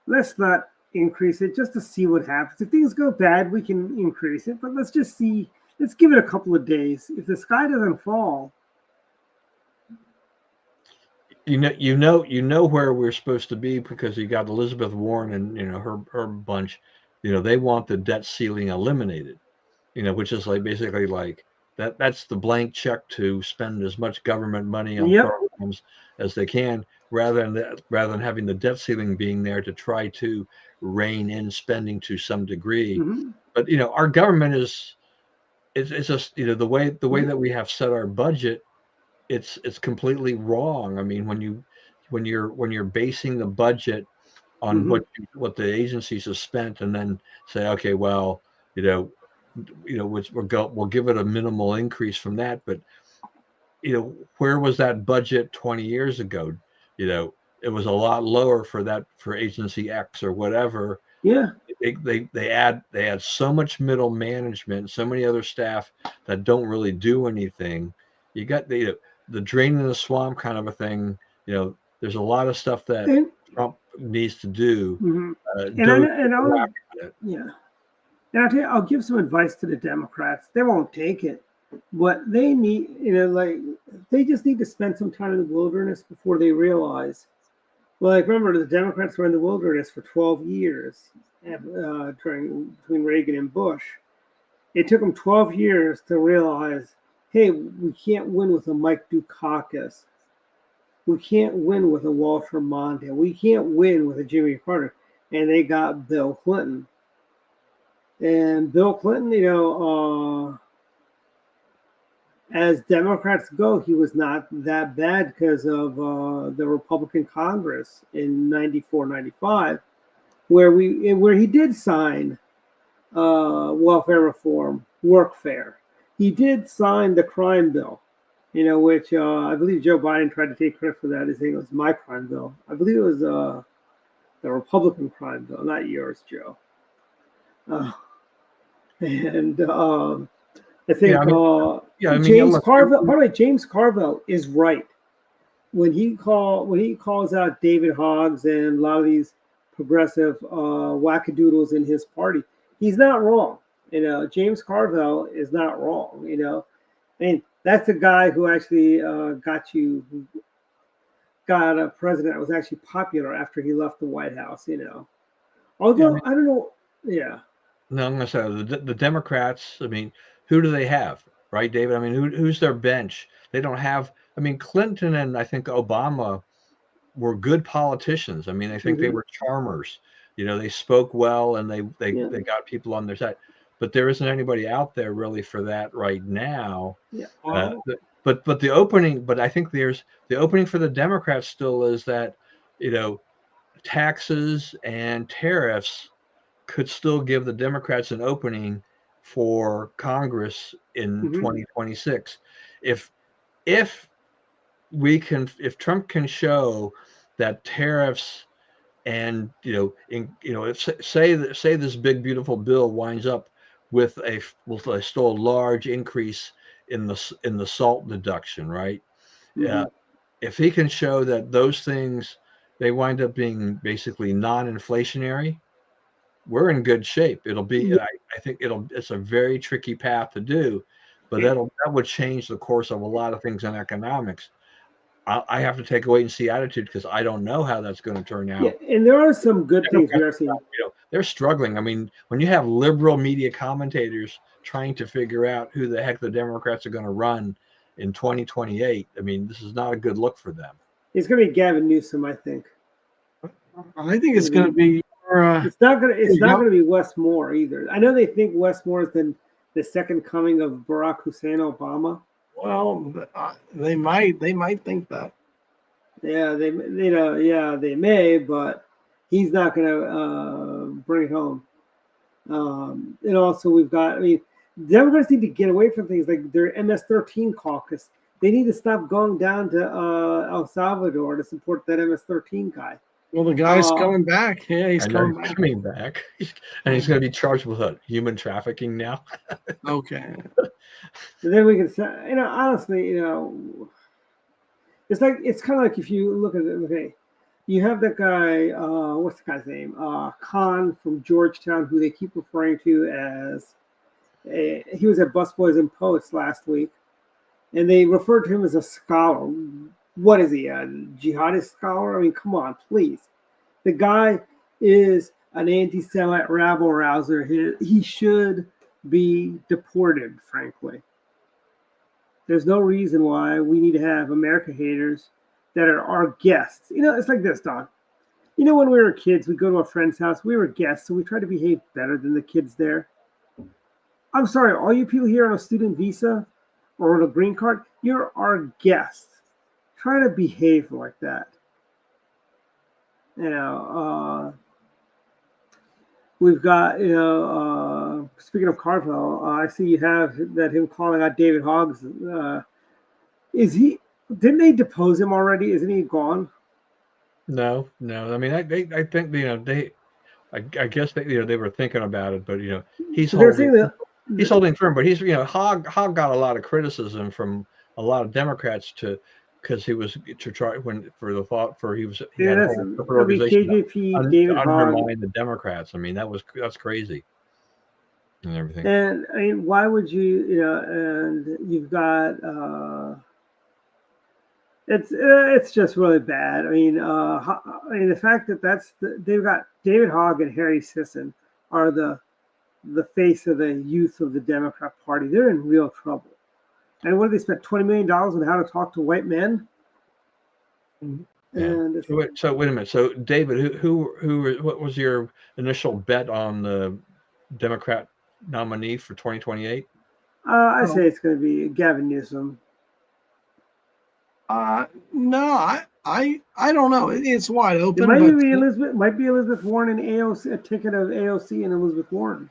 E: Let's not increase it just to see what happens. If things go bad, we can increase it, but let's just see. Let's give it a couple of days. If the sky doesn't fall,
G: You know where we're supposed to be, because you got Elizabeth Warren and her bunch. They want the debt ceiling eliminated. Which is like basically like that's the blank check to spend as much government money on programs as they can, rather than having the debt ceiling being there to try to rein in spending to some degree. But our government it's just the way that we have set our budget, it's completely wrong. I mean, when you're basing the budget on what the agencies have spent, and then say, okay, well, we'll give it a minimal increase from that. But where was that budget 20 years ago? It was a lot lower for agency X or whatever.
E: yeah.
G: They add so much middle management, so many other staff that don't really do anything. You got the drain in the swamp kind of a thing. There's a lot of stuff that Trump needs to do.
E: And I'll tell you, I'll give some advice to the Democrats. They won't take it. What they need, they just need to spend some time in the wilderness before they realize. Like, remember, the Democrats were in the wilderness for 12 years between Reagan and Bush. It took them 12 years to realize, hey, we can't win with a Mike Dukakis. We can't win with a Walter Mondale. We can't win with a Jimmy Carter. And they got Bill Clinton. And Bill Clinton, as Democrats go, he was not that bad because of the Republican Congress in 94, 95, where he did sign welfare reform, workfare. He did sign the crime bill, which I believe Joe Biden tried to take credit for that. His name was my crime bill. I believe it was the Republican crime bill, not yours, Joe. I think James Carville. By the way, James Carville is right when he calls out David Hoggs and a lot of these progressive wackadoodles in his party. He's not wrong. James Carville is not wrong. I mean, that's the guy who actually got a president that was actually popular after he left the White House. Although I don't know. Yeah.
G: No, I'm going to say the Democrats. I mean, who do they have, right, David? I mean, who's their bench? They don't have. I mean, Clinton and I think Obama were good politicians. I mean, I think they were charmers. They spoke well and they got people on their side. But there isn't anybody out there really for that right now.
E: Yeah.
G: But the opening. But I think the opening for the Democrats still is that taxes and tariffs could still give the Democrats an opening for Congress in 2026. If Trump can show that tariffs and if say this big beautiful bill winds up with still a large increase in the SALT deduction, right? If he can show that those things they wind up being basically non-inflationary, we're in good shape. It'll be, I think it's a very tricky path to do, but that would change the course of a lot of things in economics. I have to take a wait and see attitude because I don't know how that's going to turn out.
E: Yeah, and there are some good things we are seeing.
G: You know, they're struggling. I mean, when you have liberal media commentators trying to figure out who the heck the Democrats are going to run in 2028, I mean, this is not a good look for them.
E: It's going to be Gavin Newsom, I think.
F: I think it's going to be.
E: It's not going to be Wes Moore either. I know they think Wes Moore is the second coming of Barack Hussein Obama.
F: Well, they might think that.
E: Yeah, they may, but he's not going to bring it home. And also, we've got. I mean, Democrats need to get away from things like their MS-13 caucus. They need to stop going down to El Salvador to support that MS-13 guy.
F: Well, the guy's coming back. Yeah, he's coming
G: back. And he's going to be charged with human trafficking now.
F: Okay.
E: And then we can say, honestly, it's kind of like if you look at it, okay, you have that guy, what's the guy's name? Khan from Georgetown, who they keep referring to as, he was at Busboys and Poets last week, and they referred to him as a scholar. What is he, a jihadist scholar? I mean, come on, please. The guy is an anti-Semite rabble-rouser. He should be deported, frankly. There's no reason why we need to have America haters that are our guests. It's like this, Don. When we were kids, we'd go to a friend's house. We were guests, so we tried to behave better than the kids there. I'm sorry, all you people here on a student visa or on a green card, you're our guests. Try to behave like that. We've got, speaking of Carvel, I see you have that him calling out David Hoggs. Didn't they depose him already? Isn't he gone? No.
G: I mean, I think, I guess they were thinking about it, but, he's holding firm, but Hogg got a lot of criticism from a lot of Democrats because he was to try he had a whole organization
E: KJP, David
G: undermine the Democrats. I mean, that's crazy and everything.
E: And I mean, why would you? And you've got it's just really bad. I mean, the fact that they've got David Hogg and Harry Sisson are the face of the youth of the Democrat Party. They're in real trouble. And what did they spend $20 million on how to talk to white men?
G: Yeah. And so wait a minute. So David, what was your initial bet on the Democrat nominee for 2028?
E: I say it's going to be Gavin Newsom.
F: No, I don't know. It's wide open.
E: It might be Elizabeth Warren and AOC, a ticket of AOC and Elizabeth Warren.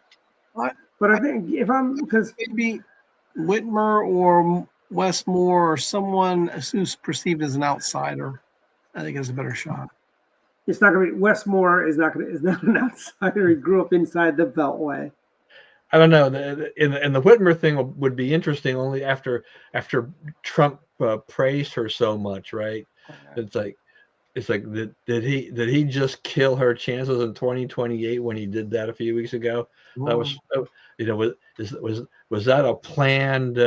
E: But I think because
F: maybe Whitmer or Wes Moore or someone who's perceived as an outsider, I think has a better shot.
E: It's not going to be Wes Moore. Is not an outsider. He grew up inside the Beltway.
G: I don't know. And the Whitmer thing would be interesting only after Trump praised her so much, right? Okay. It's like did he just kill her chances in 2028 when he did that a few weeks ago? Whoa. That was was that a planned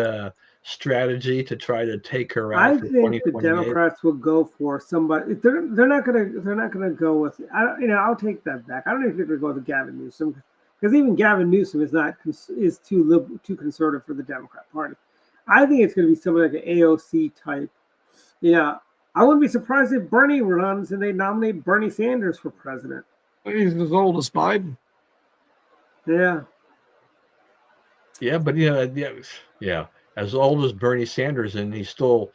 G: strategy to try to take her out?
E: I think the Democrats will go for somebody. They're not gonna go with. I'll take that back. I don't even think they're going to go with Gavin Newsom because even Gavin Newsom is too conservative for the Democrat Party. I think it's going to be somebody like an AOC type. I wouldn't be surprised if Bernie runs and they nominate Bernie Sanders for president.
F: He's as old as Biden.
E: Yeah.
G: Yeah, but yeah. As old as Bernie Sanders, and he's still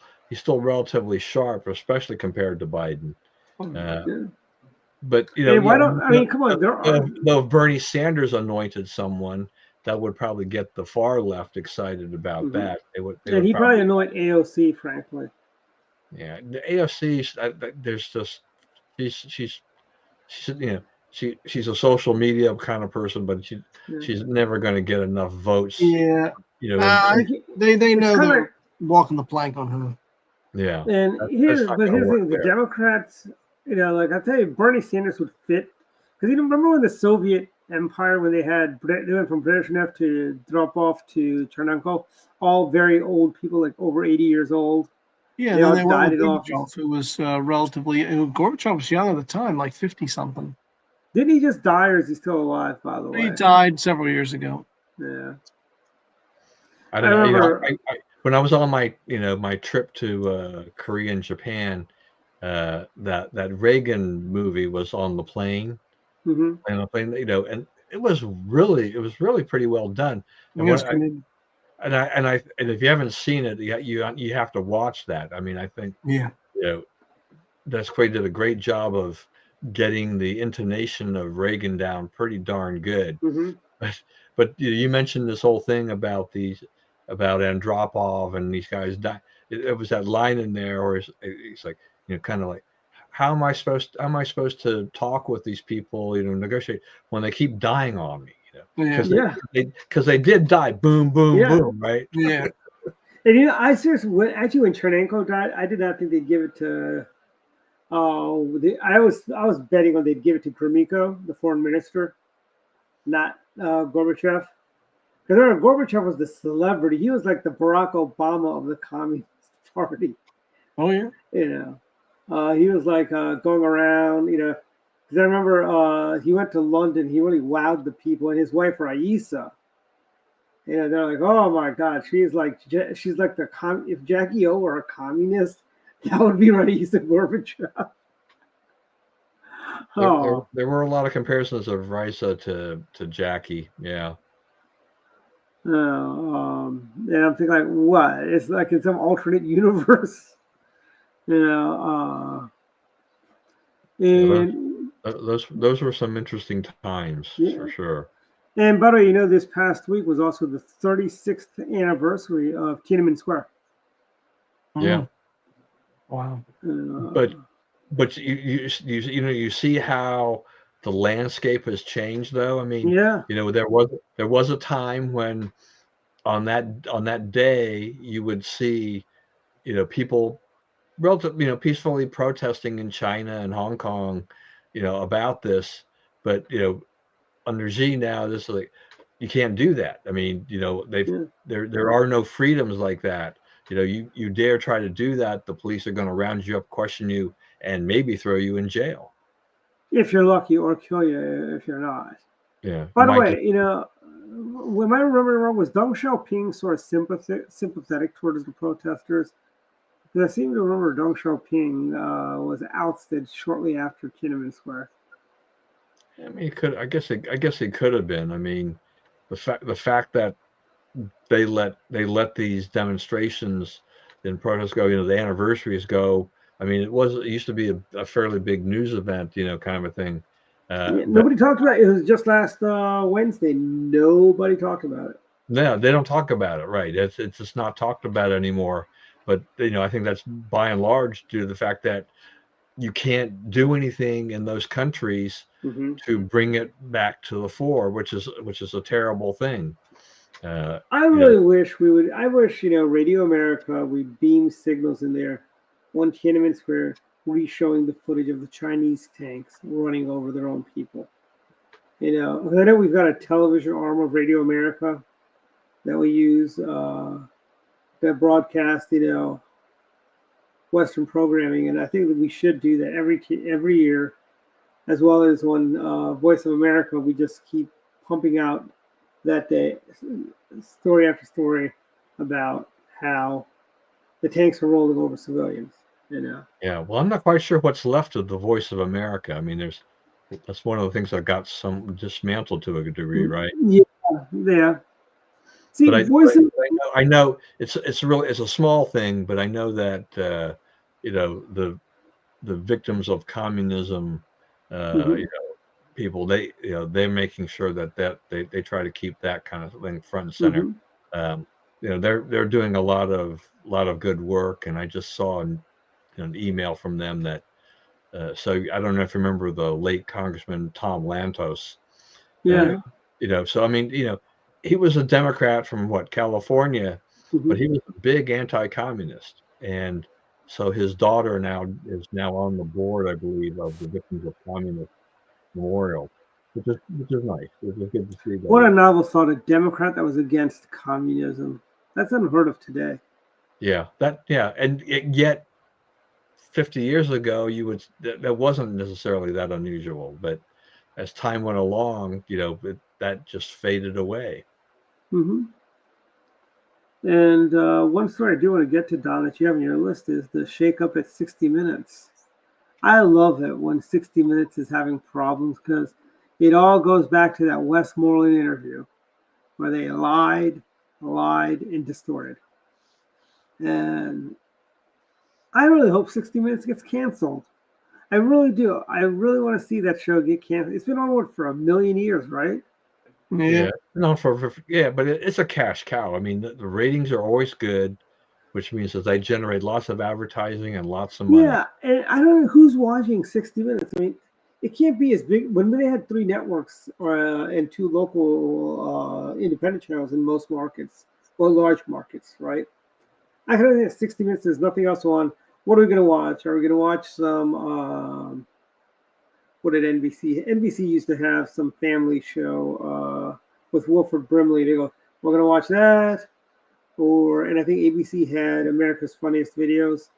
G: relatively sharp, especially compared to Biden. But
E: come on.
G: Though Bernie Sanders anointed someone, that would probably get the far left excited about that.
E: He probably anoint AOC, frankly.
G: Yeah, the AOC. There's just she's a social media kind of person, but she's never going to get enough votes.
F: Yeah, they know they're walking the plank on her.
G: Yeah,
E: and here's the thing: the Democrats, like I tell you, Bernie Sanders would fit because you remember when the Soviet empire when they went from Brezhnev to drop off to Chernenko, all very old people, like over 80 years old.
F: Yeah,
E: They
F: then
E: all
F: they went
E: died
F: with
E: in office.
F: Gorbachev, who was Gorbachev was young at the time, like 50 something.
E: Didn't he just die, or is he still alive? By the
F: He
E: way,
F: died several years ago.
E: yeah.
G: I
E: I
G: don't know.
E: remember.
G: When I was on my my trip to Korea and Japan, that Reagan movie was on the plane,
E: Mhm.
G: and it was really pretty well done. And
F: Yes,
G: what and if you haven't seen it, you have to watch that. I mean, I think
F: yeah.
G: Des Quaid did a great job of getting the intonation of Reagan down pretty darn good.
E: Mhm.
G: But you mentioned this whole thing about Andropov and these guys die. It was that line in there, or it's like kind of like, how am I supposed to talk with these people? Negotiate when they keep dying on me.
F: Yeah.
G: Because they did die. Boom, boom,
E: Yeah.
G: boom. Right.
F: Yeah.
E: And I seriously, when Chernenko died, I did not think they'd give it to. I was betting on they'd give it to Gromyko, the foreign minister, not Gorbachev. Because Gorbachev was the celebrity. He was like the Barack Obama of the Communist Party.
F: Oh yeah.
E: He was like going around. Because I remember he went to London. He really wowed the people, and his wife Raisa. They're like, oh my God, she's like if Jackie O were a communist, that would be Raisa Gorbachev. Oh,
G: There were a lot of comparisons of Risa to Jackie. Yeah.
E: and I'm thinking like, what? It's like in some alternate universe, and
G: Those were some interesting times for sure.
E: And by the way, this past week was also the 36th anniversary of Tiananmen Square.
G: Yeah.
F: Wow.
G: But you see how the landscape has changed, though. I mean,
E: yeah,
G: there was a time when on that day you would see people relatively peacefully protesting in China and Hong Kong about this, but under Xi now, this is like, you can't do that. I mean, there are no freedoms like that. You dare try to do that, the police are going to round you up, question you, and maybe throw you in jail.
E: if you're lucky, or kill you if you're not.
G: Yeah.
E: By the way, when I remember wrong, was Deng Xiaoping sort of sympathetic towards the protesters? Because I seem to remember Deng Xiaoping was ousted shortly after Tiananmen Square.
G: I mean, I guess it could have been. I mean, the fact that they let these demonstrations and protests go, the anniversaries go. I mean, it used to be a fairly big news event, kind of a thing.
E: Nobody talked about it. It was just last Wednesday. Nobody talked about it.
G: No, they don't talk about it, right? It's just not talked about anymore. But I think that's by and large due to the fact that you can't do anything in those countries to bring it back to the fore, which is a terrible thing.
E: I really wish we would. I wish Radio America, we beam signals in there on Tiananmen Square, re-showing the footage of the Chinese tanks running over their own people. I know we've got a television arm of Radio America that we use that broadcast Western programming, and I think that we should do that every year, as well as on Voice of America. We just keep pumping out that day story after story about how the tanks are rolling over civilians.
G: Yeah, well, I'm not quite sure what's left of the Voice of America. I mean, that's one of the things that got some dismantled to a degree, right?
E: Yeah. See,
G: but
E: Voice of
G: I know it's a small thing, but I know that the victims of communism, people, they're making sure that they try to keep that kind of thing front and center. They're doing a lot of good work, and I just saw an email from them that so I don't know if you remember the late Congressman Tom Lantos. So I mean, he was a Democrat from California, but he was a big anti-communist, and so his daughter is now on the board, I believe, of the Victims of Communist Memorial. which is nice. Which is good to see. That.
E: What a novel thought, a Democrat that was against communism. That's unheard of today.
G: Yeah, and yet 50 years ago, that wasn't necessarily that unusual, but as time went along, that just faded away.
E: Mm-hmm. And one story I do want to get to, Don, that you have on your list is the shakeup at 60 Minutes. I love it when 60 Minutes is having problems because it all goes back to that Westmoreland interview where they lied, and distorted. And I really hope 60 Minutes gets canceled. I really do. I really want to see that show get canceled. It's been on for 1 million years, right?
F: Yeah.
G: No, but it's a cash cow. I mean, the ratings are always good, which means that they generate lots of advertising and lots of money.
E: Yeah, and I don't know who's watching 60 Minutes. I mean, it can't be as big. When they had 3 networks and 2 local independent channels in most markets or large markets, right? I can understand 60 Minutes. There's nothing else on. What are we going to watch? Are we going to watch some? What did NBC? NBC used to have some family show with Wilford Brimley. They go, we're going to watch that. And I think ABC had America's Funniest Videos.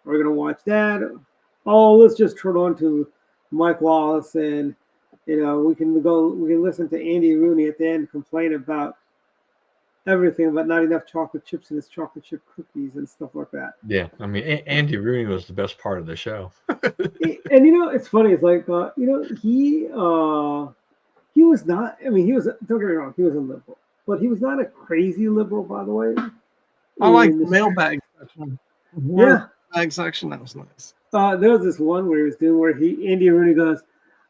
E: We're going to watch that. Oh, let's just turn on to Mike Wallace and, we can listen to Andy Rooney at the end complain about everything, but not enough chocolate chips in his chocolate chip cookies and stuff like that.
G: Yeah, I mean, Andy Rooney was the best part of the show.
E: And it's funny. It's like he was not. I mean, he was. Don't get me wrong. He was a liberal, but he was not a crazy liberal, by the way.
F: I like the mailbag section.
E: Yeah,
F: mailbag section, that was nice.
E: There was this one where Andy Rooney goes,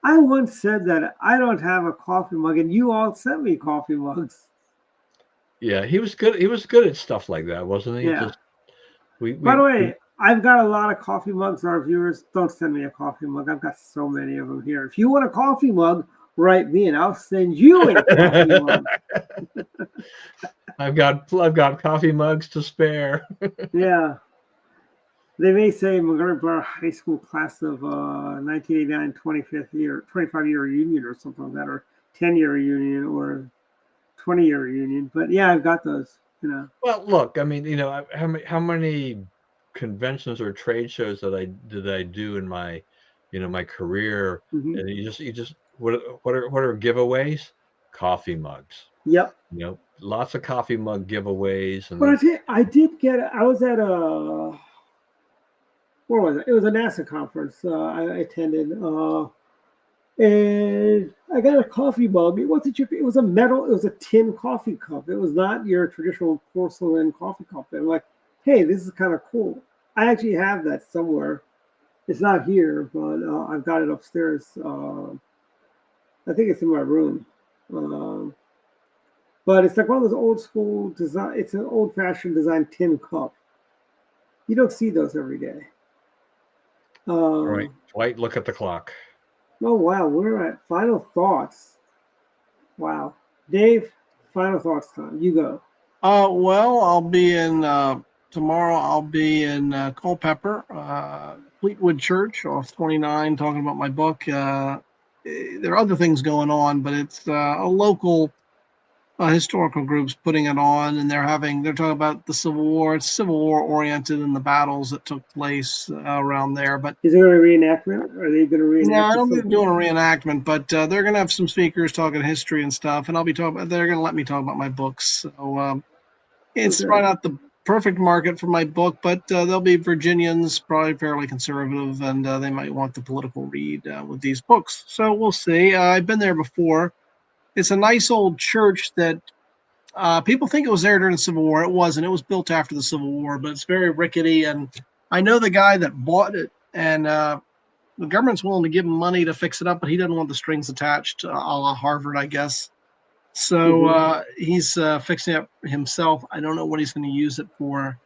E: "I once said that I don't have a coffee mug, and you all sent me coffee mugs."
G: Yeah, he was good. He was good at stuff like that, wasn't he?
E: Yeah. By the way, I've got a lot of coffee mugs. Our viewers, don't send me a coffee mug. I've got so many of them here. If you want a coffee mug, write me, and I'll send you a coffee mug.
G: I've got coffee mugs to spare.
E: Yeah. They may say Montgomery Bar High School class of 1989 25-year reunion or something like that, or 10-year reunion or 20-year reunion. But yeah, I've got those.
G: Well, look, I mean, how many conventions or trade shows did I do in my, my career?
E: Mm-hmm.
G: And you just what are giveaways? Coffee mugs.
E: Yep.
G: Lots of coffee mug giveaways. And
E: but I was at where was it? It was a NASA conference I attended. And I got a coffee mug. It wasn't cheap. It was a tin coffee cup. It was not your traditional porcelain coffee cup. And I'm like, hey, this is kind of cool. I actually have that somewhere. It's not here, but I've got it upstairs. I think it's in my room. But it's like one of those old school design. It's an old fashioned design tin cup. You don't see those every day.
G: All right, Dwight, look at the clock.
E: Oh, wow. We're at final thoughts. Wow. Dave, final thoughts time. You go.
F: Well, I'll be in tomorrow. I'll be in Culpeper, Fleetwood Church off 29, talking about my book. There are other things going on, but it's a local historical groups putting it on, and they're talking about the Civil War. It's Civil War oriented in the battles that took place around there. But
E: is there a reenactment? Are they going to reenact?
F: No, I don't think they're doing a reenactment, but they're going to have some speakers talking history and stuff, and I'll be talking. They're going to let me talk about my books. So it's right out the perfect market for my book, but they'll be Virginians, probably fairly conservative, and they might want the political read with these books. So we'll see. I've been there before. It's a nice old church that people think it was there during the Civil War. It wasn't. It was built after the Civil War, but it's very rickety. And I know the guy that bought it, and the government's willing to give him money to fix it up, but he doesn't want the strings attached, a la Harvard, I guess. So he's fixing it up himself. I don't know what he's going to use it for.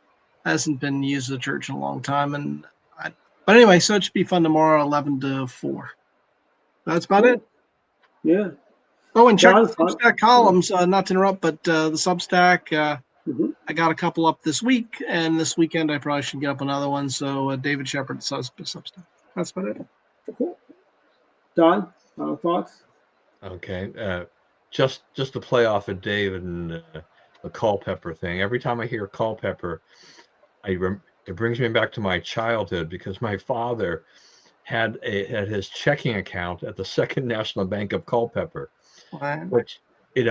F: Hasn't been used at the church in a long time. But anyway, so it should be fun tomorrow, 11 to 4. That's about it.
E: Yeah.
F: Oh, and check the Substack columns, not to interrupt, but the Substack, I got a couple up this week, and this weekend I probably should get up another one. So David Shepard, Substack. That's about it.
E: Cool. Don, thoughts?
G: Okay. Just to play off of David and the Culpeper thing. Every time I hear Culpeper, it brings me back to my childhood because my father had his checking account at the Second National Bank of Culpeper,
F: Right.
G: which and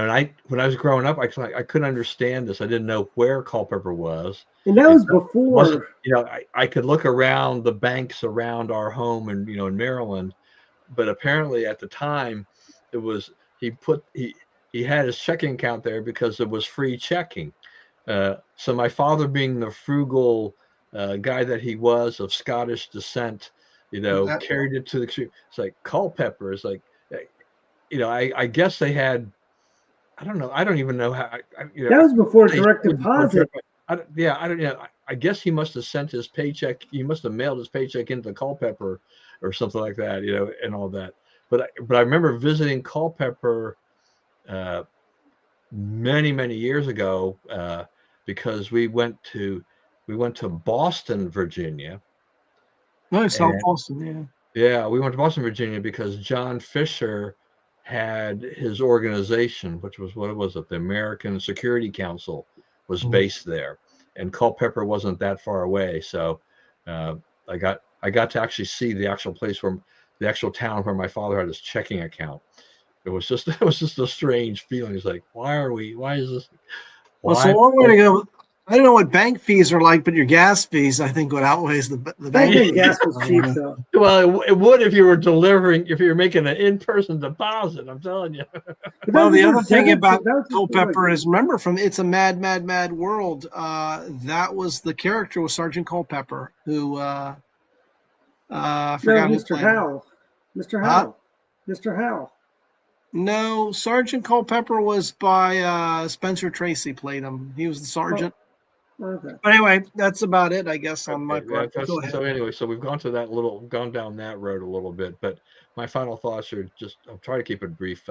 G: when I was growing up, I couldn't understand this. I didn't know where Culpeper was.
E: And that
G: It
E: was
G: wasn't,
E: before.
G: I could look around the banks around our home and in Maryland, but apparently at the time it was he had his checking account there because it was free checking. So my father, being the frugal guy that he was of Scottish descent,
F: That,
G: carried it to the extreme. It's like Culpeper is like, I guess they had, I don't know, I don't even know how,
E: That was before
G: they
E: direct
G: said before
E: deposit.
G: I don't know. I guess he must have sent his paycheck. He must have mailed his paycheck into Culpeper or something like that, and all that. But I remember visiting Culpeper uh, many years ago because we went to Boston, Virginia.
F: no, South
G: And
F: Boston,
G: yeah, we went to Boston, Virginia because John Fisher had his organization, which was, what was it? The American Security Council was
F: yeah.
G: based there, and Culpeper wasn't that far away. So uh, I got to actually see the actual place where the actual town where my father had his checking account. It was just a strange feeling. It's like, why is this?
F: Well, it's a
G: Why?
F: long way to go. I don't know what bank fees are like, but your gas fees, I think, would outweighs the
E: Back
F: bank
E: then,
F: fees.
E: gas was cheap, though.
G: Well, it would if you were if you were making an in-person deposit. I'm telling you.
E: But
F: Well, the other thing
E: that
F: about
E: was before,
F: Culpeper is, remember from It's a Mad, Mad, Mad World, that was the character was Sergeant Culpeper, who I
E: no,
F: forgot his
E: Mr.
F: name.
E: Howell. Mr.
F: Huh?
E: Howell. Mr. Howell.
F: No, Sergeant Culpeper was by Spencer Tracy played him. He was the sergeant.
E: Okay.
F: But anyway, that's about it, I guess, on my
G: Okay, yeah,
F: part. Go ahead.
G: so anyway, so we've gone down that road a little bit, but my final thoughts are just, I'll try to keep it brief.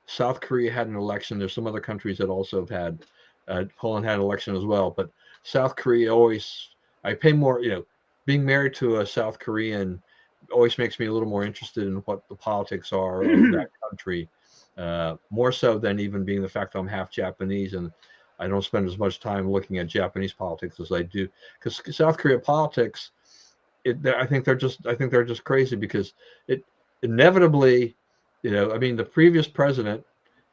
G: South Korea had an election. There's some other countries that also have had, Poland had an election as well, but South Korea always, I pay more, being married to a South Korean always makes me a little more interested in what the politics are of that country, more so than even being the fact that I'm half Japanese and I don't spend as much time looking at Japanese politics as I do, because South Korea politics, I think they're just crazy because it inevitably, I mean, the previous president,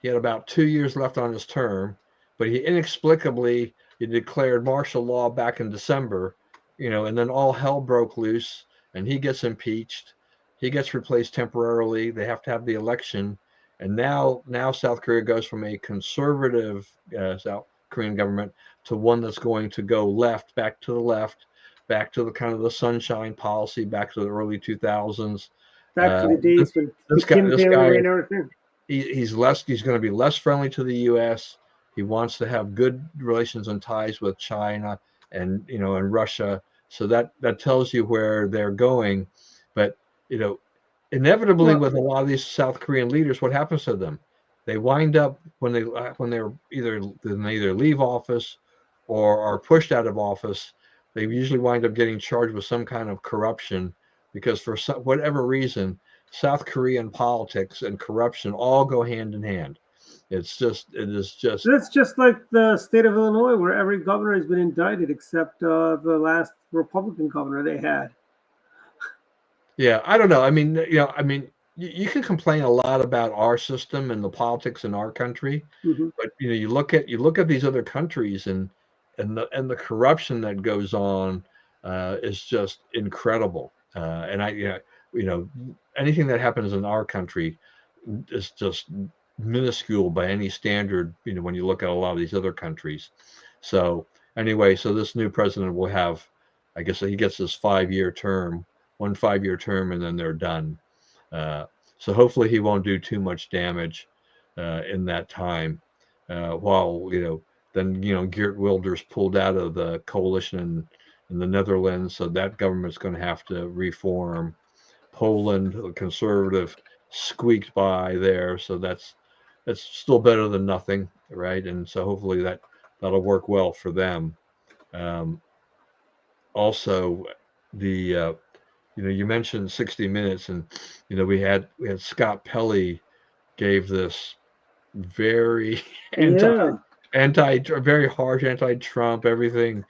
G: he had about 2 years left on his term, but he inexplicably he declared martial law back in December, and then all hell broke loose, and he gets impeached, he gets replaced temporarily. They have to have the election, and now South Korea goes from a conservative South Korean government to one that's going to go back to the left, back to the kind of the sunshine policy, back to the early 2000s.
E: Back to the
G: This,
E: days when the
G: this guy,
E: Kim
G: this
E: family
G: guy,
E: ran everything.
G: he's going to be less friendly to the U.S. He wants to have good relations and ties with China and Russia. So that tells you where they're going. But inevitably,
E: Well,
G: with a lot of these South Korean leaders, what happens to them? They wind up when they're either leave office or are pushed out of office. They usually wind up getting charged with some kind of corruption because for whatever reason, South Korean politics and corruption all go hand in hand. It is just.
E: that's just like the state of Illinois, where every governor has been indicted except the last Republican governor they had.
G: Yeah, I don't know. I mean, you can complain a lot about our system and the politics in our country,
E: Hmm.
G: but you look at these other countries and the corruption that goes on is just incredible. And anything that happens in our country is just minuscule by any standard. When you look at a lot of these other countries. So anyway, so this new president will have, I guess he gets this 5-year term, 1 5-year term, and then they're done. Uh, so hopefully he won't do too much damage in that time. While then Geert Wilders pulled out of the coalition in the Netherlands, so that government's going to have to reform. Poland, a conservative, squeaked by there, so that's still better than nothing, right? And so hopefully that'll work well for them. Um, Also, the you mentioned 60 Minutes, and we had Scott Pelley gave this very
E: Yeah.
G: very harsh anti-Trump, everything,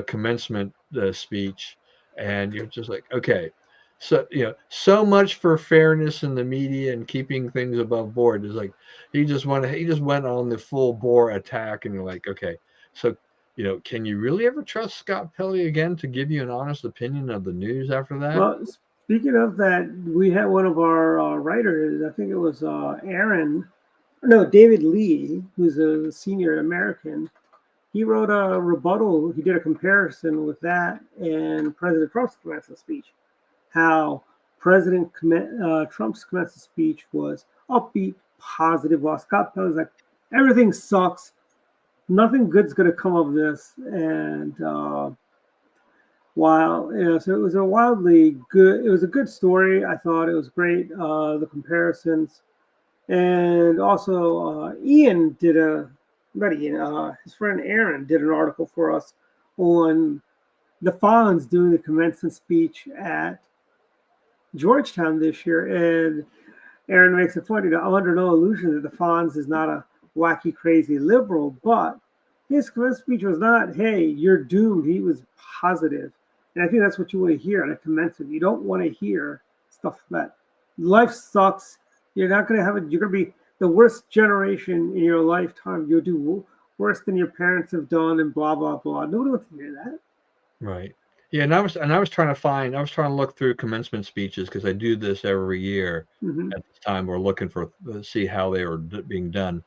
G: commencement speech, and you're just like, okay, so so much for fairness in the media and keeping things above board. It's like he just went on the full bore attack, and you're like, okay, so can you really ever trust Scott Pelley again to give you an honest opinion of the news after that?
E: Well, speaking of that, we had one of our writers, I think it was David Lee, who's a senior American. He wrote a rebuttal. He did a comparison with that and President Trump's commencement speech. How President Trump's commencement speech was upbeat, positive, while Scott Pelley's like, everything sucks. Nothing good's going to come of this. And so it was a good story. I thought it was great. The comparisons. And also, his friend Aaron did an article for us on the Fonz doing the commencement speech at Georgetown this year. And Aaron makes it funny that I'm under no illusion that the Fonz is not a wacky, crazy liberal, but his commencement speech was not, hey, you're doomed. He was positive. And I think that's what you want to hear at a commencement. You don't want to hear stuff that life sucks. You're not going to you're going to be the worst generation in your lifetime. You'll do worse than your parents have done and blah, blah, blah. Nobody wants to hear that.
G: Right. Yeah. And I was trying to look through commencement speeches because I do this every year.
E: Mm-hmm.
G: At this time, we're looking for see how they are being done.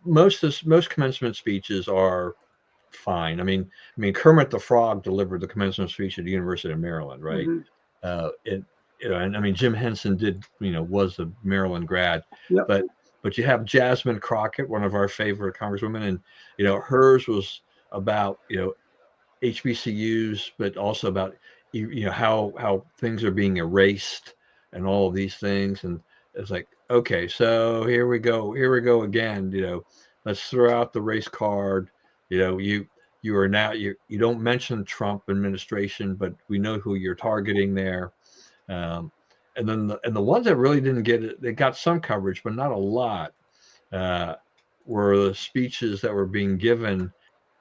G: Most commencement speeches are fine. I mean, Kermit the Frog delivered the commencement speech at the University of Maryland, right?
E: Mm-hmm.
G: And I mean, Jim Henson was a Maryland grad,
E: Yep.
G: but you have Jasmine Crockett, one of our favorite congresswomen, and hers was about HBCUs, but also about how things are being erased and all of these things, and it's like, okay, so here we go again. Let's throw out the race card. You are now you don't mention Trump administration, but we know who you're targeting there. And then the ones that really didn't get it, they got some coverage, but not a lot, were the speeches that were being given,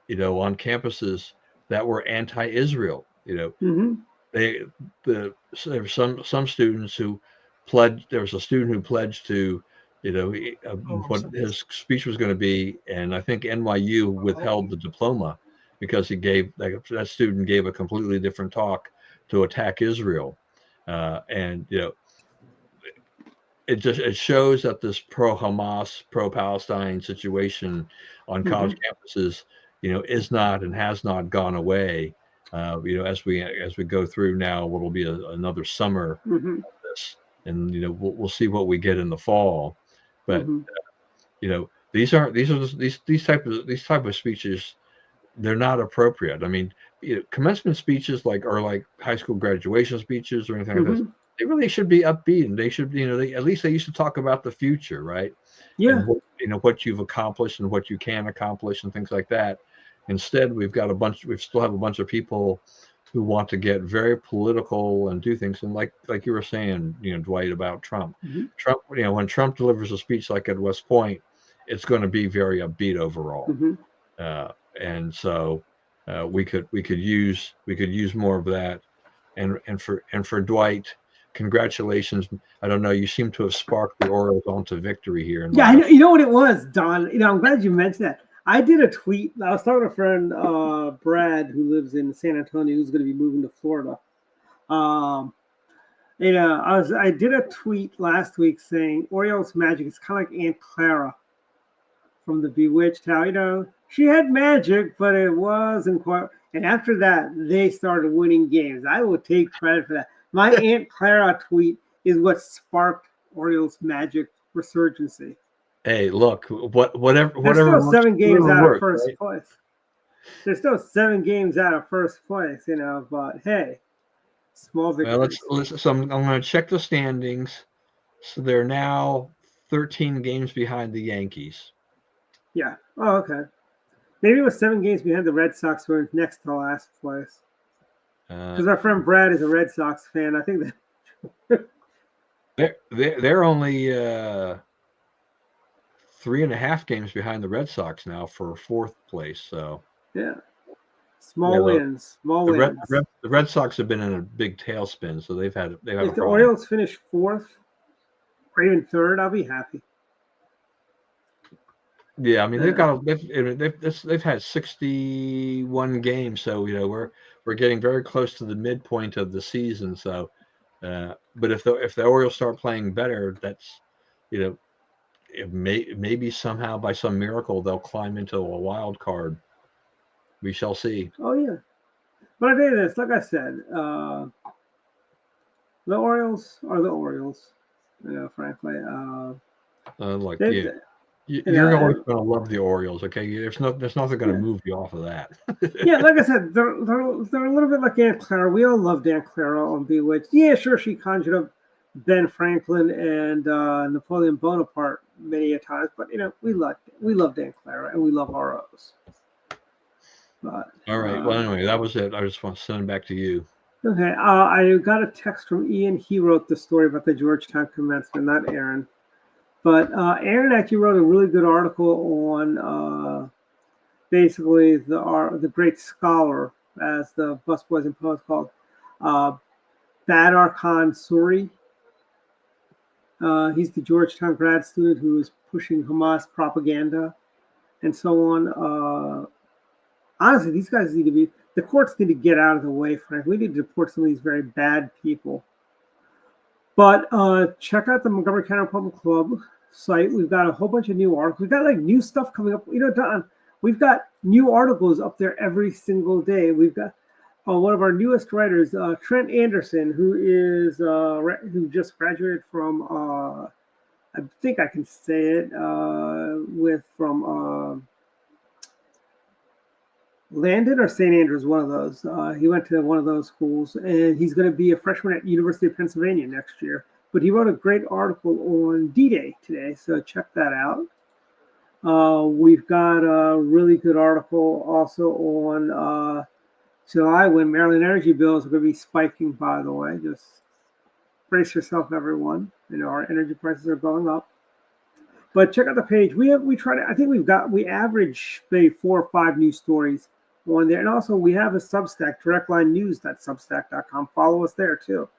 G: on campuses that were anti-Israel.
E: Mm-hmm.
G: There were some students who pledged. There was a student who pledged to, what his speech was going to be, and I think NYU withheld the diploma because that student gave a completely different talk to attack Israel. And it shows that this pro-Hamas, pro-Palestine situation on college campuses, is not and has not gone away. As we go through now, what will be another summer of this, and we'll see what we get in the fall. But these type of speeches, they're not appropriate. I mean, commencement speeches are like high school graduation speeches or anything like this. They really should be upbeat, and they should, at least they used to talk about the future, right?
E: Yeah.
G: And what you've accomplished and what you can accomplish and things like that. Instead, we still have a bunch of people who want to get very political and do things. And like you were saying, Dwight, about Trump. Trump, when Trump delivers a speech like at West Point, it's going to be very upbeat overall. And so we could use more of that. And for Dwight, congratulations. I don't know, you seem to have sparked the Orioles onto victory here.
E: Yeah, I know, you know what it was, Don. I'm glad you mentioned that. I did a tweet. I was talking to a friend, Brad, who lives in San Antonio, who's going to be moving to Florida. I did a tweet last week saying Orioles magic is kind of like Aunt Clara from the Bewitched. How she had magic, but it wasn't quite. And after that, they started winning games. I will take credit for that. My Aunt Clara tweet is what sparked Orioles magic resurgency.
G: Hey, look, whatever.
E: There's still 7 games out of first
G: right?
E: place. There's still 7 games out of first place, but hey, small victories.
G: Well, so I'm going to check the standings. So they're now 13 games behind the Yankees.
E: Yeah. Oh, okay. Maybe it was 7 games behind the Red Sox, who are next to last place. Because my friend Brad is a Red Sox fan. I think that
G: they're only 3.5 games behind the Red Sox now for fourth place. So
E: Yeah. Small
G: Yeah,
E: wins. Small
G: the
E: wins.
G: Red Sox have been in a big tailspin, so they've had a
E: If the
G: problem.
E: Orioles finish fourth or even third, I'll be happy.
G: Yeah, I mean
E: Yeah.
G: they've had 61 games, so we're getting very close to the midpoint of the season. So, but if the Orioles start playing better, that's it maybe somehow by some miracle they'll climb into a wild card. We shall see.
E: Oh yeah. But I tell you this, like I said, the Orioles are the Orioles. Frankly,
G: Like
E: they,
G: you're always going to love the Orioles, okay? There's nothing going to
E: yeah.
G: move you off of that.
E: Yeah, like I said, they're a little bit like Aunt Clara. We all loved Aunt Clara on Bewitched. Yeah, sure, she conjured up Ben Franklin and Napoleon Bonaparte many a times, but we loved Aunt Clara, and we love ROs. But
G: All right. Well, anyway, that was it. I just want to send it back to you.
E: okay, I got a text from Ian. He wrote the story about the Georgetown commencement, not Aaron. But Aaron actually wrote a really good article on basically the great scholar, as the busboys and poets called, Badar Khan Suri. He's the Georgetown grad student who is pushing Hamas propaganda and so on. Honestly, these guys the courts need to get out of the way, Frank. We need to deport some of these very bad people. But check out the Montgomery County Public Club site. We've got a whole bunch of new articles. We've got like new stuff coming up. Don, we've got new articles up there every single day. We've got one of our newest writers, Trent Anderson, who just graduated from I think I can say it from Landon or St. Andrews, one of those. He went to one of those schools, and he's going to be a freshman at University of Pennsylvania next year. But he wrote a great article on D-Day today, so check that out. We've got a really good article also on July, when Maryland energy bills are going to be spiking, by the way. Just brace yourself, everyone. Our energy prices are going up. But check out the page. We average maybe 4 or 5 news stories on there. And also we have a Substack, directlinenews.substack.com. Follow us there too.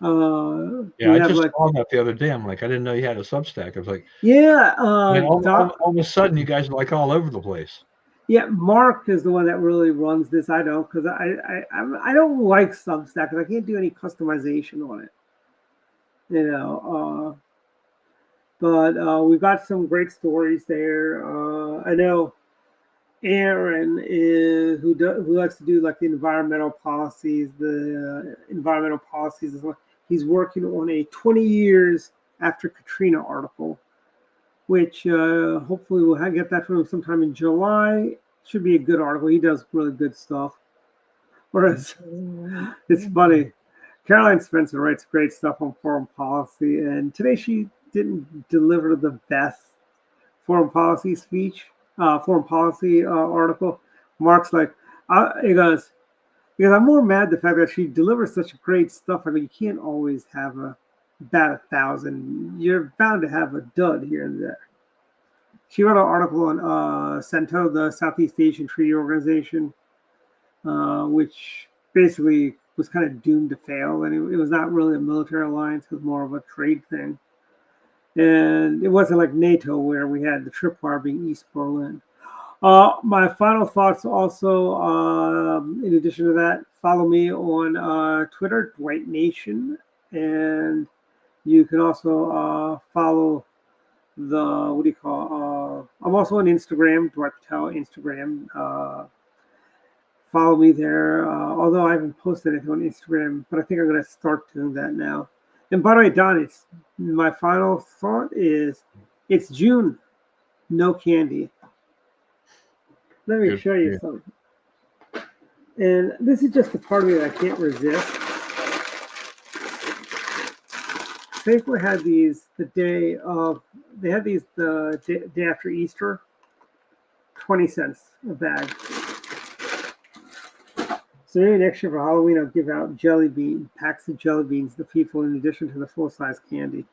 G: Yeah, I just saw that the other day. I'm like, I didn't know you had a Substack. I was like,
E: yeah.
G: All of a sudden, you guys are like all over the place.
E: Yeah, Mark is the one that really runs this. I don't, because I don't like Substack because I can't do any customization on it. But we've got some great stories there. I know Aaron who likes to do like the environmental policies. He's working on a 20 years after Katrina article, which hopefully we'll get that from him sometime in July. Should be a good article. He does really good stuff. Whereas it's funny, Caroline Spencer writes great stuff on foreign policy, and today she didn't deliver the best foreign policy article. Mark's like, he goes, because I'm more mad the fact that she delivers such great stuff. I mean, you can't always have bat 1,000. You're bound to have a dud here and there. She wrote an article on CENTO, the Southeast Asian Treaty Organization, which basically was kind of doomed to fail. And it was not really a military alliance. It was more of a trade thing. And it wasn't like NATO, where we had the tripwire being East Berlin. My final thoughts also, in addition to that, follow me on Twitter, Dwight Nation. And you can also follow I'm also on Instagram, Dwight Patel Instagram. Follow me there, although I haven't posted anything on Instagram, but I think I'm going to start doing that now. And by the way, Don, my final thought is it's June, no candy. Let me show you something. And this is just the part of me that I can't resist. Safeway had these the day after Easter, 20 cents a bag. So maybe next year for Halloween, I'll give out packs of jelly beans to people in addition to the full-size candy.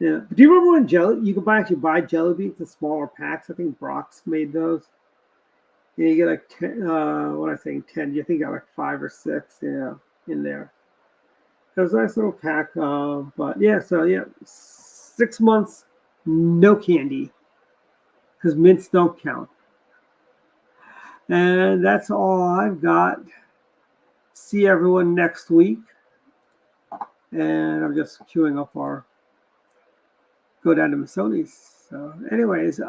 E: Yeah. Do you remember when you could actually buy jelly beans in smaller packs? I think Brock's made those. Yeah, you get like 10, what I think 10. You think you got like 5 or 6, in there. It was a nice little pack. But yeah, so yeah, 6 months, no candy, because mints don't count. And that's all I've got. See everyone next week. And I'm just queuing up our go down to Missoni's. So, anyways,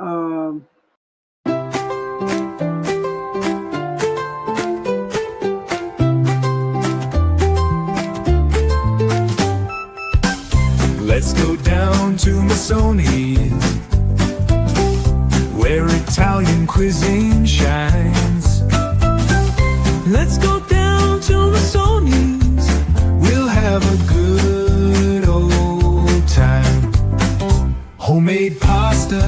D: Let's go down to Missoni's, where Italian cuisine shines. Let's go down to Missoni's, we'll have a good old time. Homemade pasta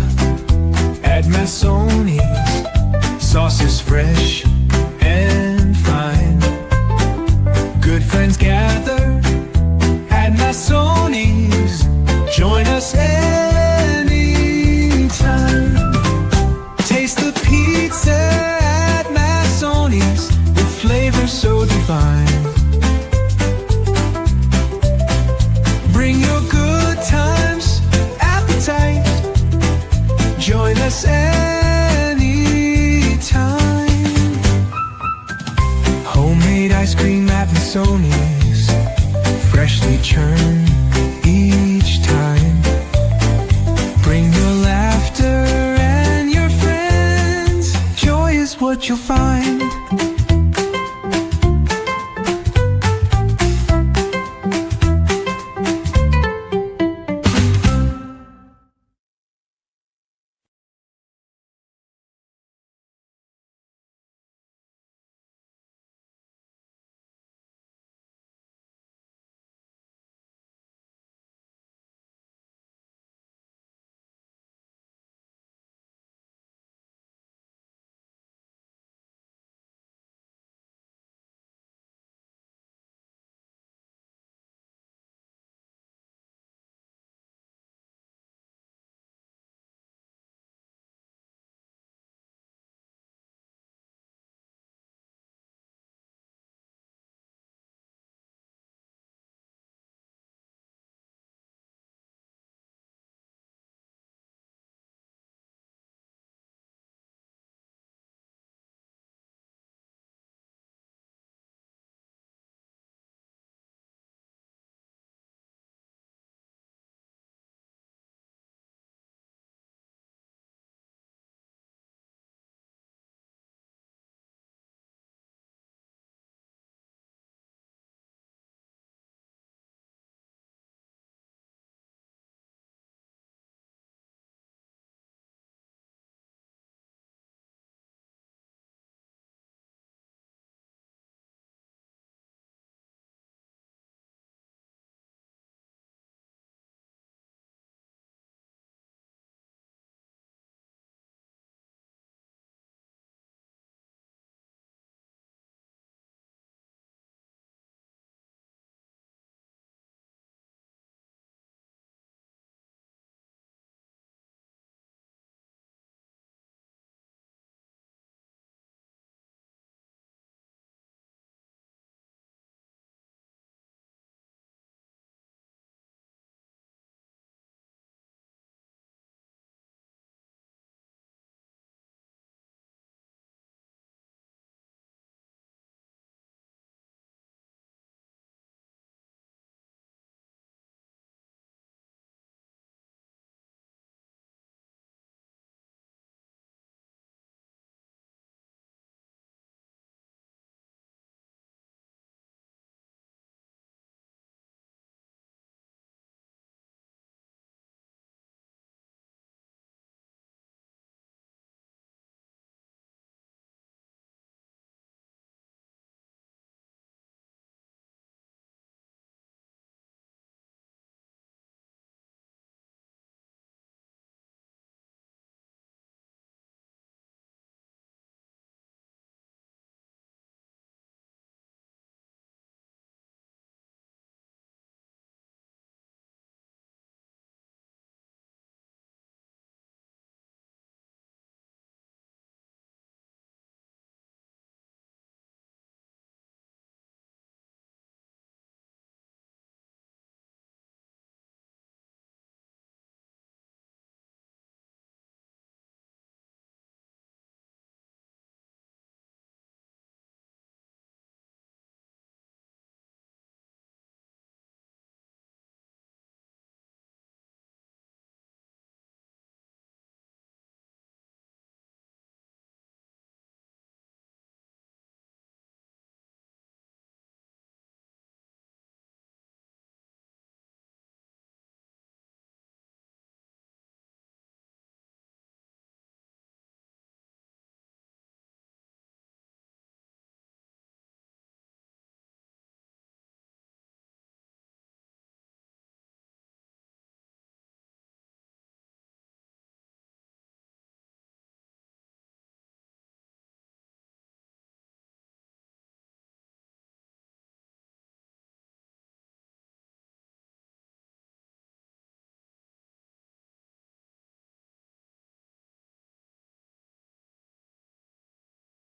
D: at Missoni's, sauce is fresh and fine. Good friends gather at Missoni's, join us anytime. Taste the pizza at Missoni's, the flavor so divine. Bring your good times, appetite, join us anytime. Homemade ice cream at Missoni's, freshly churned each time. Bring your laughter and your friends, joy is what you'll find.